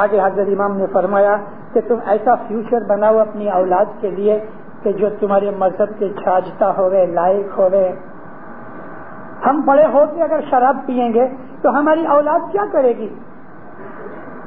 آگے حضرت امام نے فرمایا کہ تم ایسا فیوچر بناؤ اپنی اولاد کے لیے کہ جو تمہارے مذہب کے چھاجتا ہوئے، لائق ہوئے. ہم بڑے ہو کے اگر شراب پیئیں گے تو ہماری اولاد کیا کرے گی؟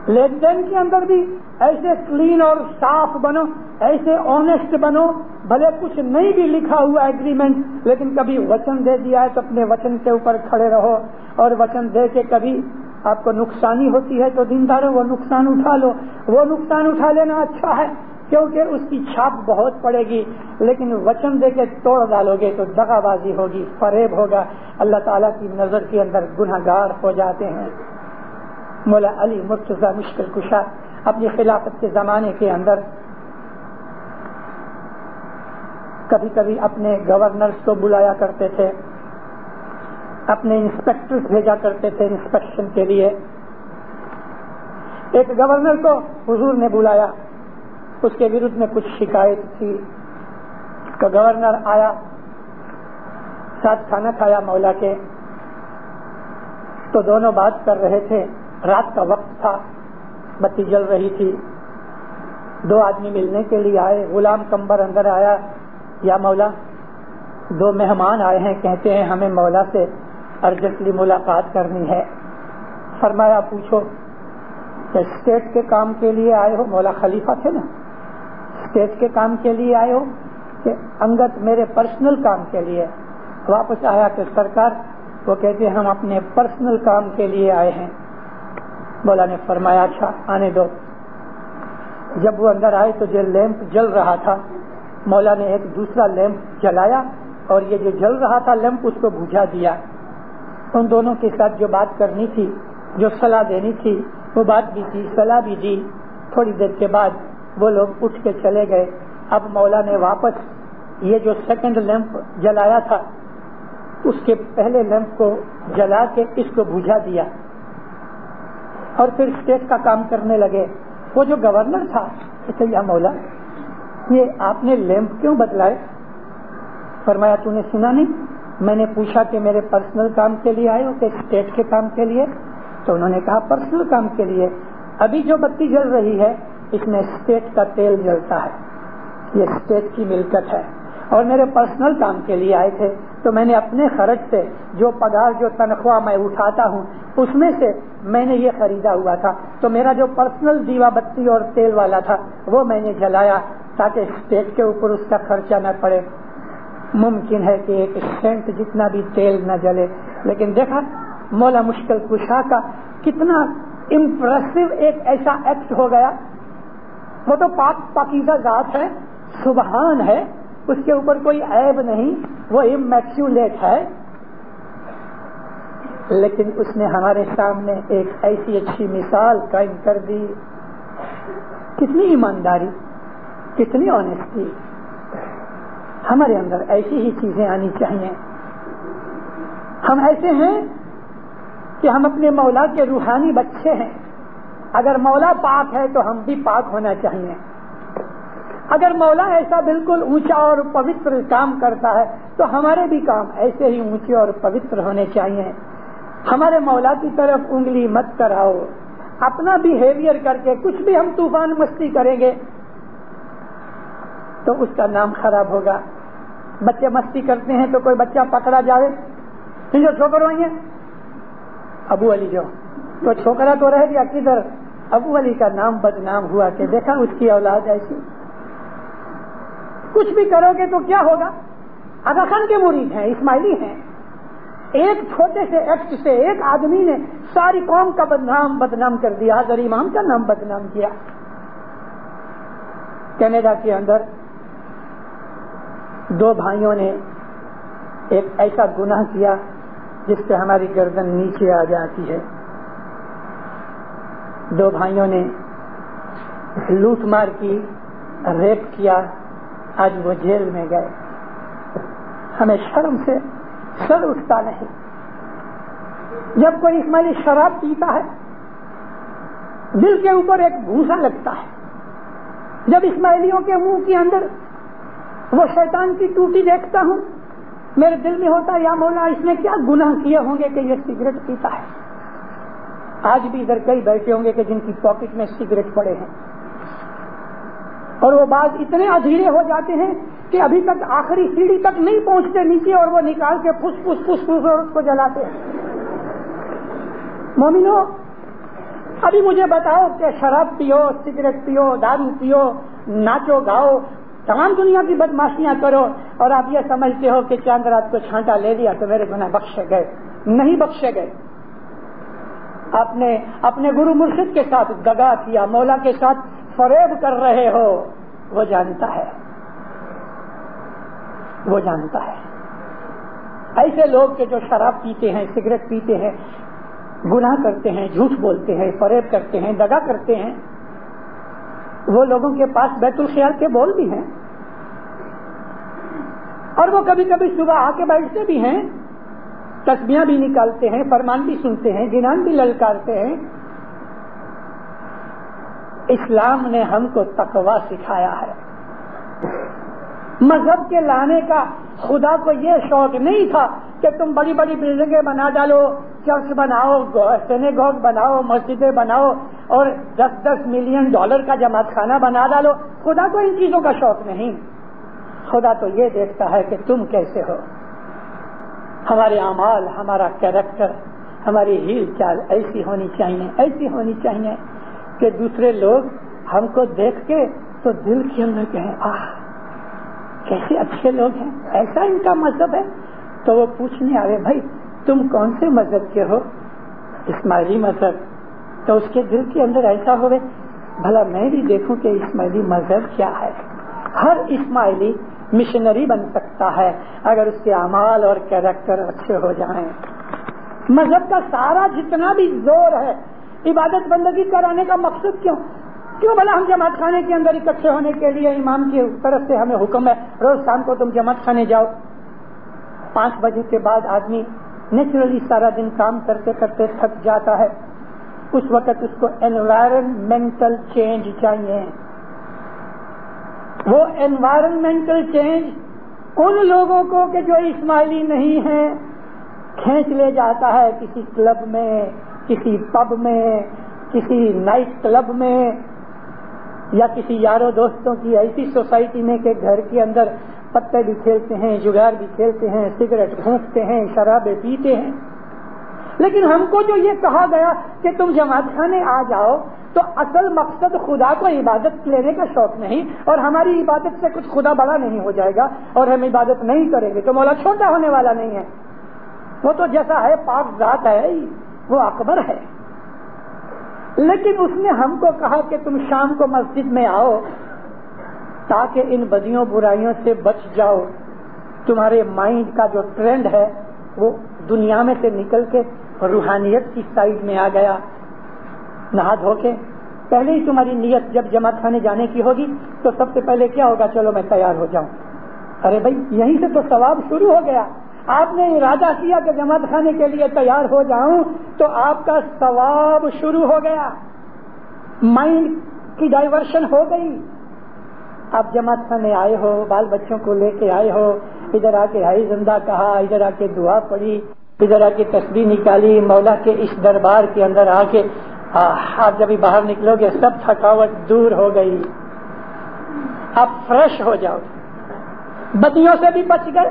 لین دین کے اندر بھی ایسے کلین اور صاف بنو، ایسے آنےسٹ بنو. بھلے کچھ نہیں بھی لکھا ہوا ایگریمنٹ، لیکن کبھی وچن دے دیا ہے تو اپنے وچن کے اوپر کھڑے رہو. اور وچن دے کے کبھی آپ کو نقصانی ہوتی ہے تو دینداروں وہ نقصان اٹھا لو. وہ نقصان اٹھا لینا اچھا ہے کیونکہ اس کی چھاپ بہت پڑے گی. لیکن وچن دے کے توڑ ڈالو گے تو دغا بازی ہوگی، فریب ہوگا. اللہ تعالیٰ کی نظر کے اندر گنہگار ہو جاتے ہیں. مولا علی مرتضی مشکل کشا اپنی خلافت کے زمانے کے اندر کبھی کبھی اپنے گورنرز کو بلایا کرتے تھے، اپنے انسپیکٹر بھیجا کرتے تھے انسپیکشن کے لیے. ایک گورنر کو حضور نے بلایا، اس کے ورد میں کچھ شکایت تھی. تو گورنر آیا، ساتھ کھانا کھایا مولا کے. تو دونوں بات کر رہے تھے. رات کا وقت تھا، بتی جل رہی تھی. دو آدمی ملنے کے لیے آئے. غلام کمبر اندر آیا، یا مولا 2 مہمان آئے ہیں، کہتے ہیں ہمیں مولا سے ارجنٹلی ملاقات کرنی ہے. فرمایا پوچھو کہ اسٹیٹ کے کام کے لیے آئے ہو؟ مولا خلیفہ تھے نا. اسٹیٹ کے کام کے لیے آئے ہو کہ انگت میرے پرسنل کام کے لیے؟ واپس آیا کہ سرکار، وہ کہتے ہیں ہم اپنے پرسنل کام کے لیے آئے ہیں. مولا نے فرمایا اچھا آنے دو. جب وہ اندر آئے تو جو لیمپ جل رہا تھا، مولا نے ایک دوسرا لیمپ جلایا اور یہ جو جل رہا تھا لیمپ اس کو بجھا دیا. ان دونوں کے ساتھ جو بات کرنی تھی، جو صلاح دینی تھی، وہ بات بھی تھی، صلاح بھی دی. تھوڑی دیر کے بعد وہ لوگ اٹھ کے چلے گئے. اب مولا نے واپس یہ جو سیکنڈ لیمپ جلایا تھا اس کے پہلے لیمپ کو جلا کے اس کو بجھا دیا اور پھر اسٹیٹ کا کام کرنے لگے. وہ جو گورنر تھا کہتے یا مولا یہ آپ نے لیمپ کیوں بدلائے؟ فرمایا تو نے سنا نہیں؟ میں نے پوچھا کہ میرے پرسنل کام کے لیے آئے ہو کہ اسٹیٹ کے کام کے لیے؟ تو انہوں نے کہا پرسنل کام کے لیے. ابھی جو بتی جل رہی ہے اس میں اسٹیٹ کا تیل جلتا ہے، یہ اسٹیٹ کی ملکت ہے، اور میرے پرسنل کام کے لیے آئے تھے تو میں نے اپنے خرچ سے جو پگار جو تنخواہ میں اٹھاتا ہوں اس میں سے میں نے یہ خریدا ہوا تھا، تو میرا جو پرسنل دیوا بتی اور تیل والا تھا وہ میں نے جلایا تاکہ اسٹیٹ کے اوپر اس کا خرچہ نہ پڑے۔ ممکن ہے کہ 1 سینٹ جتنا بھی تیل نہ جلے، لیکن دیکھا مولا مشکل کشا کا کتنا امپریسو ایک ایسا ایکٹ ہو گیا۔ وہ تو پاک پاکیزہ ذات ہے، سبحان ہے، اس کے اوپر کوئی عیب نہیں، وہ امیکیولیٹ ہے، لیکن اس نے ہمارے سامنے ایک ایسی اچھی مثال قائم کر دی۔ کتنی ایمانداری، کتنی آنےسٹی، ہمارے اندر ایسی ہی چیزیں آنی چاہیے۔ ہم ایسے ہیں کہ ہم اپنے مولا کے روحانی بچے ہیں، اگر مولا پاک ہے تو ہم بھی پاک ہونا چاہیے۔ اگر مولا ایسا بالکل اونچا اور پوتر کام کرتا ہے تو ہمارے بھی کام ایسے ہی اونچے اور پوتر ہونے چاہیے۔ ہمارے مولا کی طرف انگلی مت کراؤ، اپنا بیہیویئر کر کے کچھ بھی ہم طوفان مستی کریں گے تو اس کا نام خراب ہوگا۔ بچے مستی کرتے ہیں تو کوئی بچہ پکڑا جائے، جو چھوکروں ہیں ابو علی جو تو چھوکرا تو رہ گیا، کدھر ابو علی کا نام بدنام ہوا کہ دیکھا اس کی اولاد ایسی۔ کچھ بھی کرو گے تو کیا ہوگا؟ آغا خان کے مرید ہیں، اسماعیلی ہیں، ایک چھوٹے سے ایکٹ سے ایک آدمی نے ساری قوم کا بدنام کر دیا، حضرت امام کا نام بدنام کیا۔ کینیڈا کے اندر 2 بھائیوں نے ایک ایسا گناہ کیا جس سے ہماری گردن نیچے آ جاتی ہے۔ 2 بھائیوں نے لوٹ مار کی، ریپ کیا، آج وہ جیل میں گئے۔ ہمیں شرم سے سر اٹھتا نہیں۔ جب کوئی اسماعیلی شراب پیتا ہے دل کے اوپر ایک بھوسا لگتا ہے۔ جب اسماعیلیوں کے منہ کے اندر وہ شیطان کی ٹوٹی دیکھتا ہوں میرے دل میں ہوتا ہے یا مولا اس نے کیا گناہ کیے ہوں گے کہ یہ سگریٹ پیتا ہے۔ آج بھی ادھر کئی بیٹھے ہوں گے کہ جن کی پاکٹ میں سگریٹ پڑے ہیں، اور وہ بعض اتنے ادھیرے ہو جاتے ہیں کہ ابھی تک آخری سیڑھی تک نہیں پہنچتے نیچے، اور وہ نکال کے پھس پھس پھس پھس اور اس کو جلاتے ہیں۔ مومنو، ابھی مجھے بتاؤ کہ شراب پیو، سگریٹ پیو، دارو پیو، ناچو گاؤ، تمام دنیا کی بدماشیاں کرو، اور آپ یہ سمجھتے ہو کہ چاند رات کو چھانٹا لے لیا تو میرے گناہ بخشے گئے۔ نہیں بخشے گئے۔ آپ نے اپنے گرو مرشد کے ساتھ دغا کیا، مولا کے ساتھ فریب کر رہے ہو، وہ جانتا ہے، وہ جانتا ہے۔ ایسے لوگ کہ جو شراب پیتے ہیں، سگریٹ پیتے ہیں، گناہ کرتے ہیں، جھوٹ بولتے ہیں، فریب کرتے ہیں، دغا کرتے ہیں، وہ لوگوں کے پاس بیت الخیال کے بول بھی ہیں، اور وہ کبھی کبھی صبح آ کے بیٹھتے بھی ہیں، تسبیحاں بھی نکالتے ہیں، فرمان بھی سنتے ہیں، جنان بھی للکارتے ہیں۔ اسلام نے ہم کو تقویٰ سکھایا ہے۔ مذہب کے لانے کا خدا کو یہ شوق نہیں تھا کہ تم بڑی بڑی بلڈنگیں بنا ڈالو، چرچ بناؤ، سینیگوگ بناؤ، مسجدیں بناؤ، اور 10-10 ملین ڈالر کا جماعت خانہ بنا ڈالو۔ خدا کو ان چیزوں کا شوق نہیں، خدا تو یہ دیکھتا ہے کہ تم کیسے ہو۔ ہمارے اعمال، ہمارا کیریکٹر، ہماری ہیل چال ایسی ہونی چاہیے، ایسی ہونی چاہیے کہ دوسرے لوگ ہم کو دیکھ کے تو دل کے اندر کہیں آہ کیسے اچھے لوگ ہیں، ایسا ان کا مذہب ہے۔ تو وہ پوچھنے آئے بھائی تم کون سے مذہب کے ہو؟ اسماعیلی مذہب۔ تو اس کے دل کے اندر ایسا ہوئے بھلا میں بھی دیکھوں کہ اسماعیلی مذہب کیا ہے۔ ہر اسماعیلی مشنری بن سکتا ہے اگر اس کے اعمال اور کیریکٹر اچھے ہو جائیں۔ مذہب کا سارا جتنا بھی زور ہے عبادت بندگی کرانے کا مقصد کیوں بھلا ہم جماعت خانے کے اندر اکٹھے ہونے کے لیے امام کی طرف سے ہمیں حکم ہے روز شام کو تم جماعت خانے جاؤ۔ 5 بجے کے بعد آدمی نیچرلی سارا دن کام کرتے کرتے تھک جاتا ہے، اس وقت اس کو انوائرمنٹل چینج چاہیے۔ وہ انوائرمنٹل چینج ان لوگوں کو کہ جو اسماعیلی نہیں ہیں کھینچ لے جاتا ہے کسی کلب میں، کسی پب میں، کسی نائٹ کلب میں، یا کسی یاروں دوستوں کی ایسی سوسائٹی میں کہ گھر کے اندر پتے بھی کھیلتے ہیں, جگار بھی کھیلتے ہیں, سگریٹ پھونکتے ہیں, شرابیں پیتے ہیں. لیکن ہم کو جو یہ کہا گیا کہ تم جماعت خانے آ جاؤ, تو اصل مقصد خدا کو عبادت لینے کا شوق نہیں, اور ہماری عبادت سے کچھ خدا بڑا نہیں ہو جائے گا اور ہم عبادت نہیں کریں گے تو مولا چھوٹا ہونے والا نہیں ہے, وہ تو جیسا ہے پاک ذات ہے, وہ اکبر ہے. لیکن اس نے ہم کو کہا کہ تم شام کو مسجد میں آؤ تاکہ ان بدیوں برائیوں سے بچ جاؤ. تمہارے مائنڈ کا جو ٹرینڈ ہے وہ دنیا میں سے نکل کے روحانیت کی سائڈ میں آ گیا. نہا دھو کے پہلے ہی تمہاری نیت جب جماعت خانے جانے کی ہوگی تو سب سے پہلے کیا ہوگا, چلو میں تیار ہو جاؤں. ارے بھائی یہیں سے تو ثواب شروع ہو گیا. آپ نے ارادہ کیا کہ جماعت خانے کے لیے تیار ہو جاؤں تو آپ کا ثواب شروع ہو گیا, مائنڈ کی ڈائیورشن ہو گئی. آپ جماعت خانے آئے ہو, بال بچوں کو لے کے آئے ہو, ادھر آ کے ہائی زندہ کہا, ادھر آ کے دعا پڑھی, ادھر آ کے تسبیح نکالی, مولا کے اس دربار کے اندر آ کے آپ جب باہر نکلو گے سب تھکاوٹ دور ہو گئی, آپ فریش ہو جاؤ, بدیوں سے بھی بچ گئے,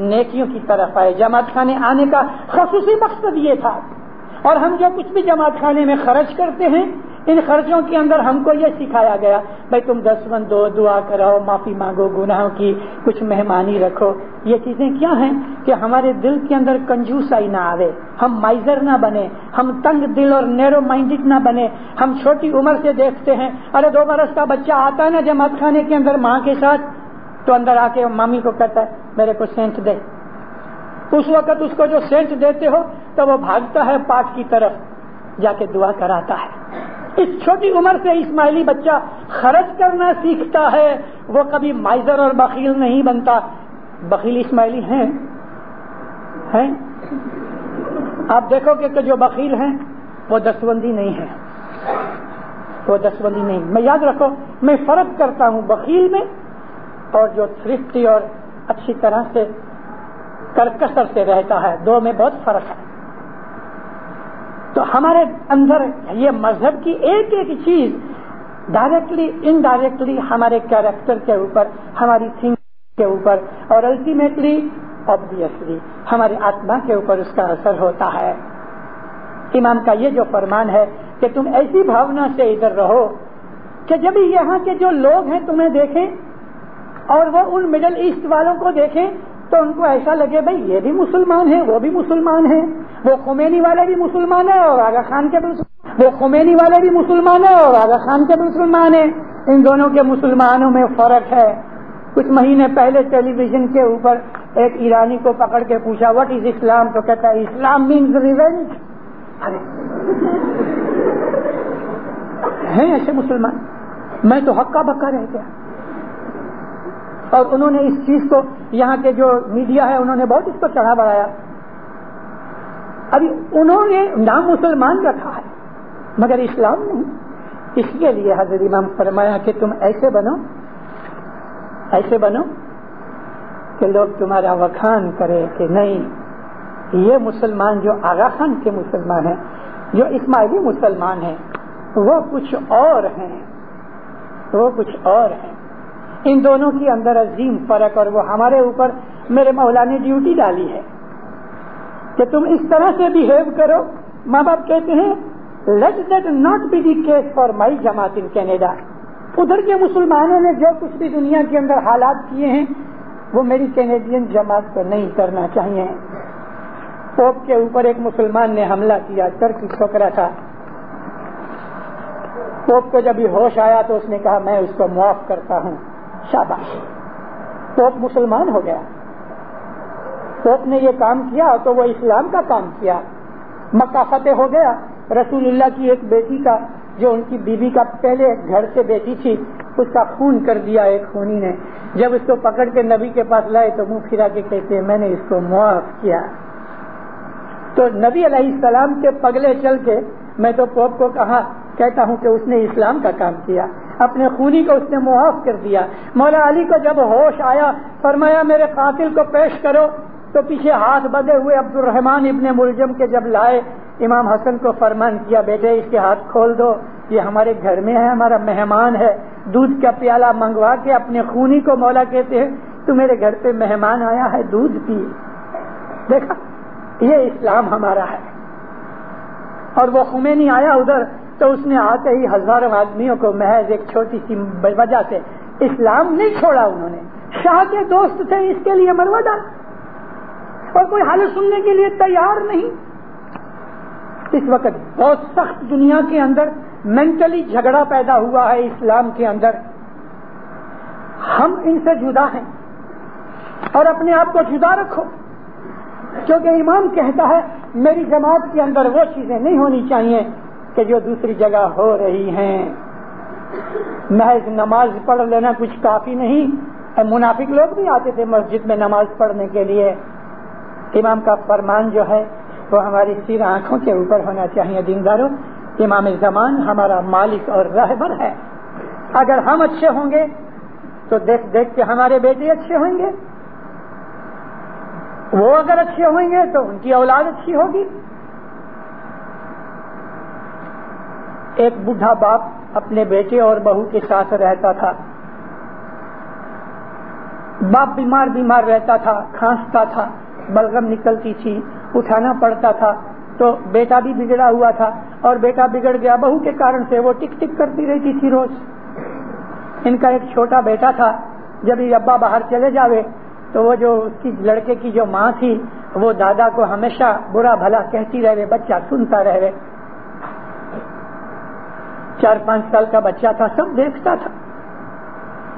نیکیوں کی طرف آئے. جماعت خانے آنے کا خصوصی مقصد یہ تھا. اور ہم جو کچھ بھی جماعت خانے میں خرچ کرتے ہیں, ان خرچوں کے اندر ہم کو یہ سکھایا گیا بھائی تم 10 من دو, دعا کراؤ, معافی مانگو گناہوں کی, کچھ مہمانی رکھو. یہ چیزیں کیا ہیں کہ ہمارے دل کے اندر کنجوسائی نہ آوے, ہم مائزر نہ بنے, ہم تنگ دل اور نیرو مائنڈڈ نہ بنے. ہم چھوٹی عمر سے دیکھتے ہیں, ارے 2 برس کا بچہ آتا ہے نا جماعت خانے کے اندر ماں کے ساتھ, تو اندر آ کے مامی کو کہتا ہے میرے کو سینٹ دے. اس وقت اس کو جو سینٹ دیتے ہو تو وہ بھاگتا ہے پاک کی طرف, جا کے دعا کراتا ہے. اس چھوٹی عمر سے اسماعیلی بچہ خرچ کرنا سیکھتا ہے, وہ کبھی مائزر اور بخیل نہیں بنتا. بخیل اسماعیلی ہیں آپ دیکھو کہ جو بخیل ہیں وہ دسوندی نہیں ہے, وہ دسوندی نہیں. میں یاد رکھو میں فرق کرتا ہوں بخیل میں اور جو تھرفٹی اور اچھی طرح سے کرکسر سے رہتا ہے, دو میں بہت فرق ہے. تو ہمارے اندر یہ مذہب کی ایک ایک چیز ڈائریکٹلی انڈائریکٹلی ہمارے کیریکٹر کے اوپر, ہماری تھنکنگ کے اوپر اور الٹیمیٹلی آبویسلی ہمارے آتما کے اوپر اس کا اثر ہوتا ہے. امام کا یہ جو فرمان ہے کہ تم ایسی بھاونا سے ادھر رہو کہ جب یہاں کے جو لوگ ہیں تمہیں دیکھیں اور وہ ان مڈل ایسٹ والوں کو دیکھیں تو ان کو ایسا لگے بھائی یہ بھی مسلمان ہیں, وہ بھی مسلمان ہیں, وہ خمینی والے بھی مسلمان ہیں اور آغا خان کے وہ خمینی والے بھی مسلمان ہیں اور آغا خان کے مسلمان ہیں. ان دونوں کے مسلمانوں میں فرق ہے. کچھ مہینے پہلے ٹیلی ویژن کے اوپر ایک ایرانی کو پکڑ کے پوچھا واٹ از اسلام, تو کہتا ہے اسلام مینز ریونج. ہیں ایسے مسلمان, میں تو ہکا بکا رہ گیا. اور انہوں نے اس چیز کو, یہاں کے جو میڈیا ہے انہوں نے بہت اس کو چڑھا بڑھایا. ابھی انہوں نے نام مسلمان رکھا ہے مگر اسلام نہیں. اس کے لیے حضرت امام فرمایا کہ تم ایسے بنو کہ لوگ تمہارا وکھان کرے کہ نہیں یہ مسلمان جو آغا خان کے مسلمان ہیں, جو اسماعیلی مسلمان ہیں, وہ کچھ اور ہیں, وہ کچھ اور ہیں. ان دونوں کے اندر عظیم فرق, اور وہ ہمارے اوپر میرے مولا نے ڈیوٹی ڈالی ہے کہ تم اس طرح سے بہیو کرو. ماں باپ کہتے ہیں let that not be the case for my جماعت ان کینیڈا. ادھر کے مسلمانوں نے جو کچھ بھی دنیا کے اندر حالات کیے ہیں وہ میری کینیڈین جماعت کو نہیں کرنا چاہیے. پوپ کے اوپر ایک مسلمان نے حملہ کیا, ٹرکی چھوکرا تھا. پوپ کو جب یہ ہوش آیا تو اس نے کہا میں اس کو معاف کرتا ہوں. شاباش, پوپ مسلمان ہو گیا. پوپ نے یہ کام کیا تو وہ اسلام کا کام کیا. مکہ فتح ہو گیا. رسول اللہ کی ایک بیٹی کا, جو ان کی بیوی کا پہلے گھر سے بیٹی تھی, اس کا خون کر دیا ایک خونی نے. جب اس کو پکڑ کے نبی کے پاس لائے تو منہ پھرا کے کہتے ہیں میں نے اس کو معاف کیا. تو نبی علیہ السلام کے پگلے چل کے میں تو پوپ کو کہتا ہوں کہ اس نے اسلام کا کام کیا, اپنے خونی کو اس نے معاف کر دیا. مولا علی کو جب ہوش آیا فرمایا میرے قاتل کو پیش کرو, تو پیچھے ہاتھ بندھے ہوئے عبد الرحمن ابن ملجم کے جب لائے, امام حسن کو فرمان کیا بیٹے اس کے ہاتھ کھول دو, یہ ہمارے گھر میں ہے, ہمارا مہمان ہے. دودھ کا پیالہ منگوا کے اپنے خونی کو مولا کہتے ہیں تو میرے گھر پہ مہمان آیا ہے دودھ پی. دیکھا یہ اسلام ہمارا ہے. اور وہ خمینی آیا ادھر تو اس نے آتے ہی ہزاروں آدمیوں کو محض ایک چھوٹی سی وجہ سے اسلام نہیں چھوڑا. انہوں نے شاہ کے دوست تھے اس کے لیے مروا ڈال اور کوئی حال سننے کے لیے تیار نہیں. اس وقت بہت سخت دنیا کے اندر مینٹلی جھگڑا پیدا ہوا ہے اسلام کے اندر. ہم ان سے جدا ہیں اور اپنے آپ کو جدا رکھو کیونکہ امام کہتا ہے میری جماعت کے اندر وہ چیزیں نہیں ہونی چاہیے کہ جو دوسری جگہ ہو رہی ہیں. محض نماز پڑھ لینا کچھ کافی نہیں. منافق لوگ بھی آتے تھے مسجد میں نماز پڑھنے کے لیے. امام کا فرمان جو ہے وہ ہماری سیر آنکھوں کے اوپر ہونا چاہیے. دینداروں امام زمان ہمارا مالک اور رہبر ہے. اگر ہم اچھے ہوں گے تو دیکھ دیکھ کے ہمارے بیٹے اچھے ہوئیں گے. وہ اگر اچھے ہوئیں گے تو ان کی اولاد اچھی ہوگی. ایک بوڑھا باپ اپنے بیٹے اور بہو کے ساتھ رہتا تھا. باپ بیمار رہتا تھا, کھانستا تھا, بلغم نکلتی تھی, اٹھانا پڑتا تھا. تو بیٹا بھی بگڑا ہوا تھا اور بیٹا بگڑ گیا بہو کے کارن سے. وہ ٹک ٹک کرتی رہتی تھی روز. ان کا ایک چھوٹا بیٹا تھا. جب یہ ابا باہر چلے جاوے تو وہ جو اس کی لڑکے کی جو ماں تھی وہ دادا کو ہمیشہ برا بھلا کہتی رہے. بچہ سنتا رہے. 4-5 سال کا بچہ تھا, سب دیکھتا تھا.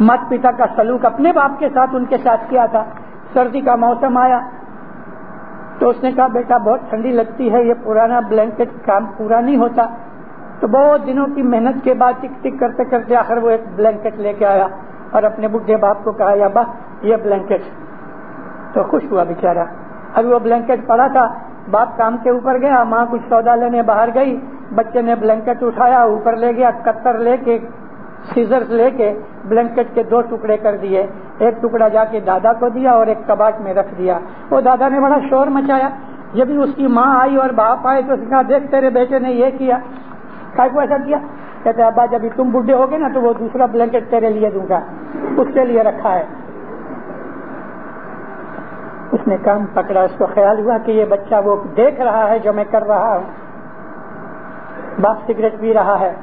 مات پتا کا سلوک اپنے باپ کے ساتھ ان کے ساتھ کیا تھا. سردی کا موسم آیا تو اس نے کہا بیٹا بہت ٹھنڈی لگتی ہے, یہ پرانا بلینکٹ کام پورا نہیں ہوتا. تو بہت دنوں کی محنت کے بعد ٹک ٹک کرتے کرتے آخر وہ ایک بلینکٹ لے کے آیا اور اپنے بڈھے باپ کو کہا یا ابا یہ بلینکٹ. تو خوش ہوا بیچارہ. ابھی وہ بلینکٹ پڑا تھا, باپ کام کے اوپر گیا, ماں کچھ سودا لینے باہر گئی. بچے نے بلینکٹ اٹھایا, اوپر لے گیا, کتر لے کے سیزرز لے کے بلینکٹ کے 2 ٹکڑے کر دیے. ایک ٹکڑا جا کے دادا کو دیا اور ایک کباٹ میں رکھ دیا. وہ دادا نے بڑا شور مچایا. جب بھی اس کی ماں آئی اور باپ آئے تو اس نے کہا دیکھ تیرے بیٹے نے یہ کیا. کاہے کو ایسا کیا؟ کہتے ابا جب تم بڈھے ہوگے نا تو وہ دوسرا بلینکٹ تیرے لیے دوں گا, اس کے لیے رکھا ہے. اس نے کام پکڑا. اس کو خیال ہوا کہ یہ بچہ وہ دیکھ رہا ہے جو میں کر رہا ہوں. باپ سگریٹ پی رہا ہے,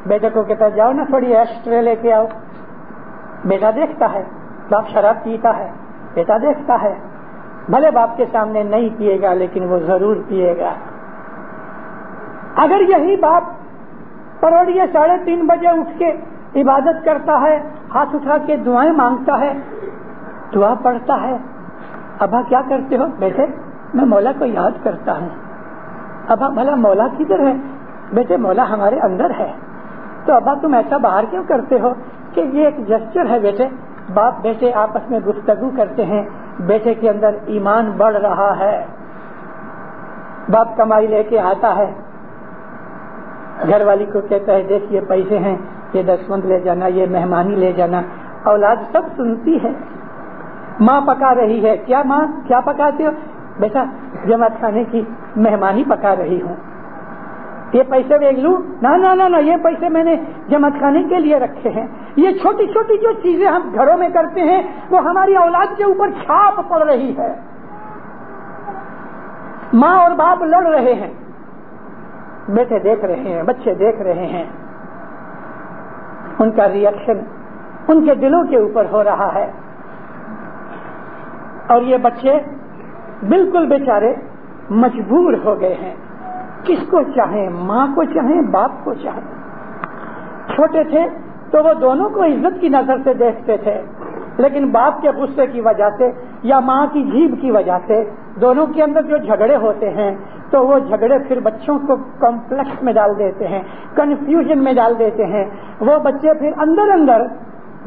بیٹے کو کہتا جاؤ نا تھوڑی ایشٹرے لے کے آؤ. بیٹا دیکھتا ہے. باپ شراب پیتا ہے, بیٹا دیکھتا ہے. بھلے باپ کے سامنے نہیں پیے گا لیکن وہ ضرور پیے گا. اگر یہی باپ پروڑیے 3:30 بجے اٹھ کے عبادت کرتا ہے, ہاتھ اٹھا کے دعائیں مانگتا ہے, دعا پڑھتا ہے, ابا کیا کرتے ہو؟ بیٹے میں مولا کو یاد کرتا ہوں. ابا بھلا مولا کدھر ہے؟ بیٹے مولا ہمارے اندر ہے. تو ابا تم ایسا باہر کیوں کرتے ہو؟ کہ یہ ایک جسچر ہے بیٹے. باپ بیٹے آپس میں گفتگو کرتے ہیں. بیٹے کے اندر ایمان بڑھ رہا ہے. باپ کمائی لے کے آتا ہے, گھر والی کو کہتا ہے دیکھ یہ پیسے ہیں, یہ دستمند لے جانا, یہ مہمانی لے جانا. اولاد سب سنتی ہے. ماں پکا رہی ہے. کیا ماں کیا پکاتے ہو؟ بیٹا جماعت خانے کی مہمانی پکا رہی ہوں. یہ پیسے دیکھ لوں؟ نہ یہ پیسے میں نے جماعت خانے کے لیے رکھے ہیں. یہ چھوٹی چھوٹی جو چیزیں ہم گھروں میں کرتے ہیں وہ ہماری اولاد کے اوپر چھاپ پڑ رہی ہے. ماں اور باپ لڑ رہے ہیں, بیٹے دیکھ رہے ہیں, بچے دیکھ رہے ہیں. ان کا ریئیکشن ان کے دلوں کے اوپر ہو رہا ہے. اور یہ بچے بالکل بیچارے مجبور ہو گئے ہیں. کس کو چاہیں؟ ماں کو چاہیں, باپ کو چاہیں. چھوٹے تھے تو وہ دونوں کو عزت کی نظر سے دیکھتے تھے, لیکن باپ کے غصے کی وجہ سے یا ماں کی جیب کی وجہ سے دونوں کے اندر جو جھگڑے ہوتے ہیں تو وہ جھگڑے پھر بچوں کو کمپلیکس میں ڈال دیتے ہیں, کنفیوژن میں ڈال دیتے ہیں. وہ بچے پھر اندر اندر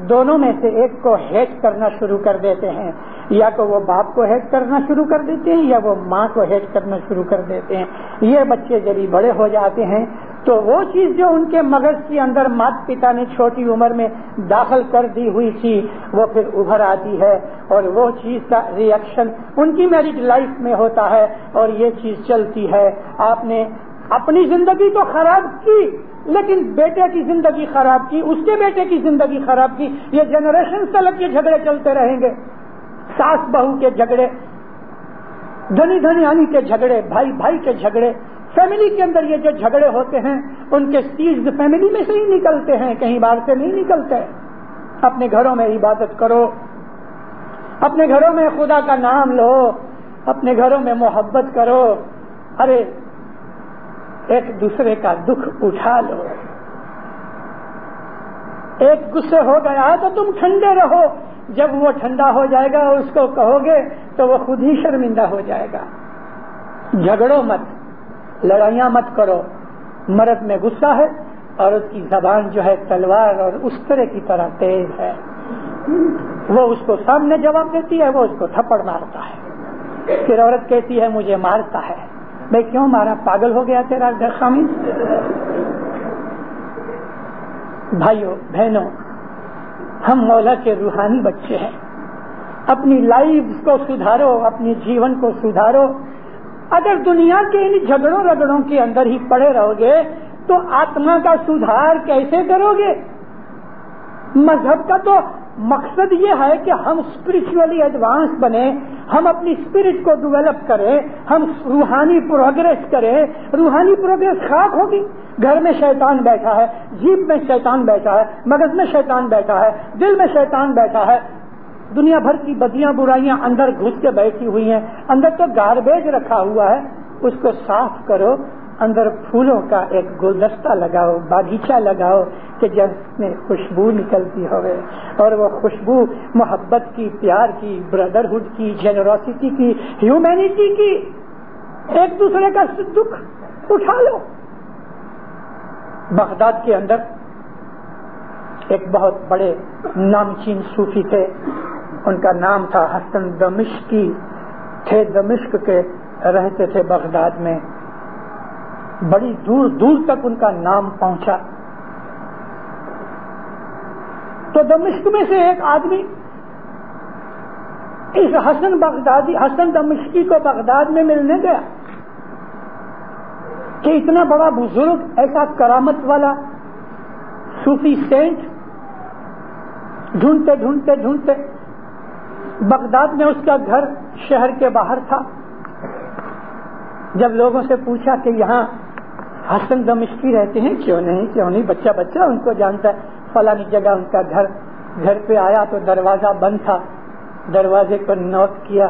دونوں میں سے ایک کو ہیٹ کرنا شروع کر دیتے ہیں. یا تو وہ باپ کو ہیٹ کرنا شروع کر دیتے ہیں یا وہ ماں کو ہیٹ کرنا شروع کر دیتے ہیں. یہ بچے جب بڑے ہو جاتے ہیں تو وہ چیز جو ان کے مغز کے اندر مات پتا نے چھوٹی عمر میں داخل کر دی ہوئی تھی وہ پھر ابھر آتی ہے, اور وہ چیز کا ریئیکشن ان کی میرج لائف میں ہوتا ہے, اور یہ چیز چلتی ہے. آپ نے اپنی زندگی تو خراب کی لیکن بیٹے کی زندگی خراب کی، اس کے بیٹے کی زندگی خراب کی، یہ جنریشن تلک کے جھگڑے چلتے رہیں گے، ساس بہو کے جھگڑے، دھنی دھنیانی کے جھگڑے، بھائی بھائی کے جھگڑے، فیملی کے اندر یہ جو جھگڑے ہوتے ہیں ان کے سیڈز فیملی میں سے ہی نکلتے ہیں، کہیں باہر سے نہیں نکلتے۔ اپنے گھروں میں عبادت کرو، اپنے گھروں میں خدا کا نام لو، اپنے گھروں میں محبت کرو، ارے ایک دوسرے کا دکھ اٹھا لو۔ ایک غصے ہو گیا تو تم ٹھنڈے رہو، جب وہ ٹھنڈا ہو جائے گا اس کو کہو گے تو وہ خود ہی شرمندہ ہو جائے گا۔ جھگڑو مت، لڑائیاں مت کرو۔ مرد میں غصہ ہے اور اس کی زبان جو ہے تلوار اور اس طرح کی طرح تیز ہے، وہ اس کو سامنے جواب دیتی ہے، وہ اس کو تھپڑ مارتا ہے، پھر عورت کہتی ہے مجھے مارتا ہے۔ میں کیوں مارا؟ پاگل ہو گیا تیرا گھر خامن؟ بھائیوں بہنوں، ہم مولا کے روحانی بچے ہیں، اپنی لائف کو سدھارو، اپنی جیون کو سدھارو۔ اگر دنیا کے ان جھگڑوں رگڑوں کے اندر ہی پڑے رہو گے تو آتما کا سدھار کیسے کرو گے؟ مذہب کا تو مقصد یہ ہے کہ ہم اسپرچولی ایڈوانس بنے، ہم اپنی اسپرٹ کو ڈیولپ کریں، ہم روحانی پروگریس کریں۔ روحانی پروگریس خاک ہوگی، گھر میں شیطان بیٹھا ہے، جیب میں شیطان بیٹھا ہے، مغز میں شیطان بیٹھا ہے، دل میں شیطان بیٹھا ہے، دنیا بھر کی بدیاں برائیاں اندر گھس کے بیٹھی ہوئی ہیں، اندر تو گاربیج رکھا ہوا ہے، اس کو صاف کرو، اندر پھولوں کا ایک گلدستہ لگاؤ، باغیچہ لگاؤ کہ جس میں خوشبو نکلتی ہوئے، اور وہ خوشبو محبت کی، پیار کی، بردرہڈ کی، جنروسٹی کی، ہیومینٹی کی، ایک دوسرے کا دکھ اٹھا لو۔ بغداد کے اندر ایک بہت بڑے نامچین صوفی تھے، ان کا نام تھا حسن دمشقی، تھے دمشق کے، رہتے تھے بغداد میں، بڑی دور دور تک ان کا نام پہنچا۔ تو دمشق میں سے ایک آدمی اس حسن دمشقی کو بغداد میں ملنے گیا کہ اتنا بڑا بزرگ، ایسا کرامت والا صوفی سینٹ، ڈھونڈتے ڈھونڈتے ڈھونڈتے بغداد میں اس کا گھر شہر کے باہر تھا۔ جب لوگوں سے پوچھا کہ یہاں حسن دمشقی رہتے ہیں، کیوں نہیں، بچہ ان کو جانتا ہے، فلانی جگہ ان کا گھر پہ آیا تو دروازہ بند تھا، دروازے کو نوک کیا،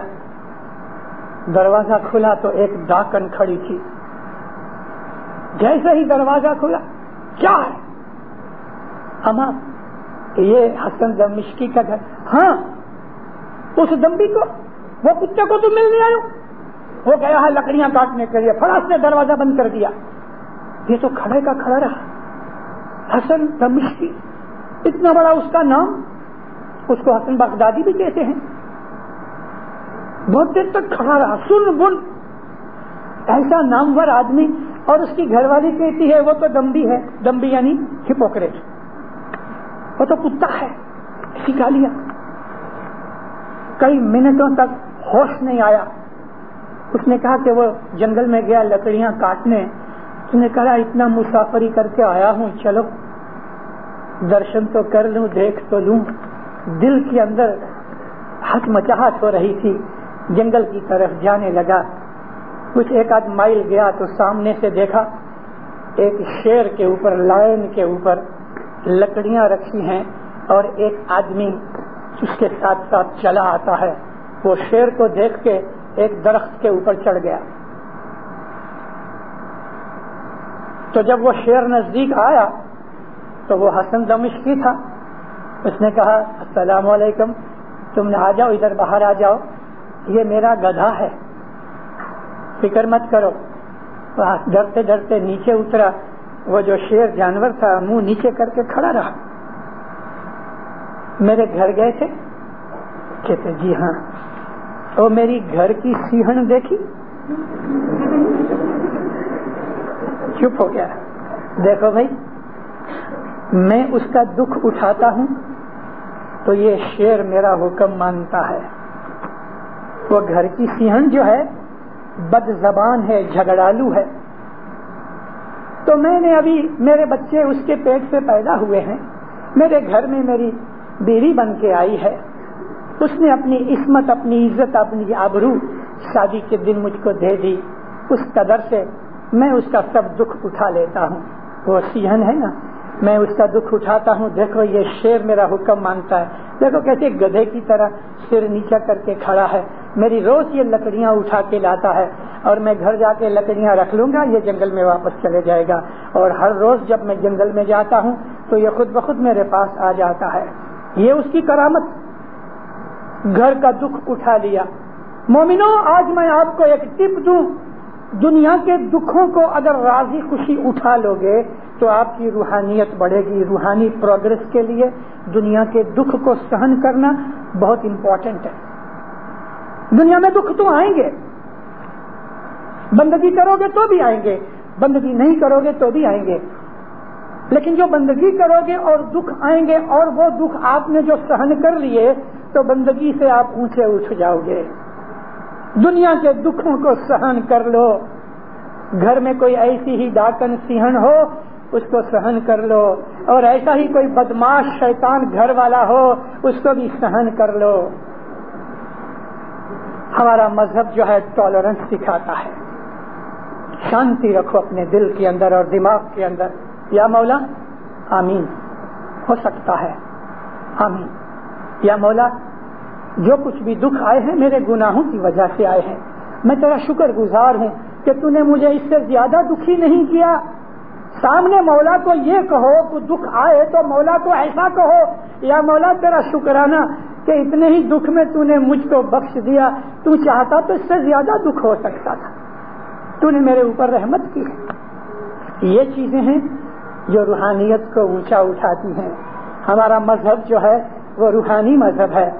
دروازہ کھلا تو ایک ڈاکن کھڑی تھی۔ جیسے ہی دروازہ کھلا، کیا ہے؟ اما یہ حسن دمشقی کا گھر؟ ہاں، اس دمبی کو، وہ کتے کو تم ملنے آئے ہو؟ وہ گیا ہے لکڑیاں کاٹنے کے لیے، فلاس نے دروازہ بند کر دیا۔ یہ تو کھڑے کا کھڑا رہا، حسن دمشقی، اتنا بڑا اس کا نام، اس کو حسن بغدادی بھی کہتے ہیں۔ بہت دیر تک کھڑا رہا، سن بن، ایسا نامور آدمی، اور اس کی گھر والی کہتی ہے وہ تو دمبی ہے، دمبی یعنی ہپوکریٹ، وہ تو کتا ہے، سکھا لیا۔ کئی منٹوں تک ہوش نہیں آیا۔ اس نے کہا کہ وہ جنگل میں گیا لکڑیاں کاٹنے، اس نے کہا اتنا مسافری کر کے آیا ہوں، چلو درشن تو کر لوں، دیکھ تو لوں۔ دل کے اندر ہچمچاہٹ ہو رہی تھی، جنگل کی طرف جانے لگا۔ کچھ ایک آدھ مائل گیا تو سامنے سے دیکھا ایک شیر کے اوپر، لائن کے اوپر لکڑیاں رکھی ہیں اور ایک آدمی اس کے ساتھ ساتھ چلا آتا ہے۔ وہ شیر کو دیکھ کے ایک درخت کے اوپر چڑھ گیا۔ تو جب وہ شیر نزدیک آیا تو وہ حسن دمشقی تھا۔ اس نے کہا السلام علیکم، تم نے آ جاؤ، ادھر باہر آ جاؤ، یہ میرا گدھا ہے، فکر مت کرو۔ ڈرتے ڈرتے نیچے اترا۔ وہ جو شیر جانور تھا منہ نیچے کر کے کھڑا رہا۔ میرے گھر گئے تھے؟ کہتے جی ہاں۔ اور میری گھر کی سیہن دیکھی؟ چپ ہو گیا۔ دیکھو بھائی، میں اس کا دکھ اٹھاتا ہوں تو یہ شیر میرا حکم مانتا ہے۔ وہ گھر کی سیہن جو ہے بد زبان ہے، جھگڑالو ہے، تو میں نے ابھی میرے بچے اس کے پیٹ سے پیدا ہوئے ہیں، میرے گھر میں میری بیوی بن کے آئی ہے، اس نے اپنی عصمت، اپنی عزت، اپنی آبرو شادی کے دن مجھ کو دے دی، اس قدر سے میں اس کا سب دکھ اٹھا لیتا ہوں۔ وہ سیہن ہے نا، میں اس کا دکھ اٹھاتا ہوں۔ دیکھو یہ شیر میرا حکم مانتا ہے، دیکھو کیسے گدھے کی طرح سر نیچا کر کے کھڑا ہے، میری روز یہ لکڑیاں اٹھا کے لاتا ہے اور میں گھر جا کے لکڑیاں رکھ لوں گا، یہ جنگل میں واپس چلے جائے گا، اور ہر روز جب میں جنگل میں جاتا ہوں تو یہ خود بخود میرے پاس آ جاتا ہے۔ یہ اس کی کرامت، گھر کا دکھ اٹھا لیا۔ مومنو، آج میں آپ کو ایک ٹپ دوں، دنیا کے دکھوں کو اگر راضی خوشی اٹھا لو گے تو آپ کی روحانیت بڑھے گی۔ روحانی پروگرس کے لیے دنیا کے دکھ کو سہن کرنا بہت امپورٹنٹ ہے۔ دنیا میں دکھ تو آئیں گے، بندگی کرو گے تو بھی آئیں گے، بندگی نہیں کرو گے تو بھی آئیں گے، لیکن جو بندگی کرو گے اور دکھ آئیں گے اور وہ دکھ آپ نے جو سہن کر لیے تو بندگی سے آپ اونچے اٹھ جاؤ گے۔ دنیا کے دکھوں کو سہن کر لو، گھر میں کوئی ایسی ہی ڈاکن سیہن ہو اس کو سہن کر لو، اور ایسا ہی کوئی بدماش شیطان گھر والا ہو اس کو بھی سہن کر لو۔ ہمارا مذہب جو ہے ٹالرنس سکھاتا ہے۔ شانتی رکھو اپنے دل کے اندر اور دماغ کے اندر۔ یا مولا آمین، ہو سکتا ہے، آمین۔ یا مولا جو کچھ بھی دکھ آئے ہیں میرے گناہوں کی وجہ سے آئے ہیں، میں تیرا شکر گزار ہوں کہ تو نے مجھے اس سے زیادہ دکھی نہیں کیا۔ سامنے مولا کو یہ کہو کہ دکھ آئے تو مولا کو ایسا کہو، یا مولا تیرا شکرانہ کہ اتنے ہی دکھ میں تو نے مجھ کو بخش دیا، تو چاہتا تو اس سے زیادہ دکھ ہو سکتا تھا، تو نے میرے اوپر رحمت کی ہے۔ یہ چیزیں ہیں جو روحانیت کو اونچا اٹھاتی ہیں۔ ہمارا مذہب جو ہے وہ روحانی مذہب ہے۔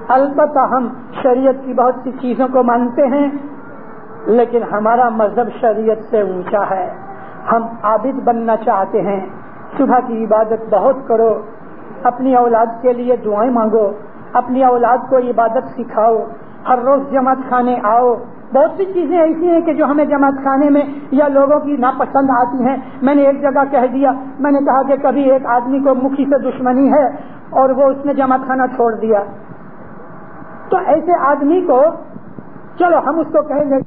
البتہ ہم شریعت کی بہت سی چیزوں کو مانتے ہیں، لیکن ہمارا مذہب شریعت سے اونچا ہے۔ ہم عابد بننا چاہتے ہیں، صبح کی عبادت بہت کرو، اپنی اولاد کے لیے دعائیں مانگو، اپنی اولاد کو عبادت سکھاؤ، ہر روز جماعت خانے آؤ۔ بہت سی چیزیں ایسی ہیں کہ جو ہمیں جماعت خانے میں یا لوگوں کی ناپسند آتی ہیں۔ میں نے ایک جگہ کہہ دیا، میں نے کہا کہ کبھی ایک آدمی کو مکھی سے دشمنی ہے اور وہ اس نے جماعت خانہ چھوڑ دیا، تو ایسے آدمی کو چلو ہم اس کو کہیں گے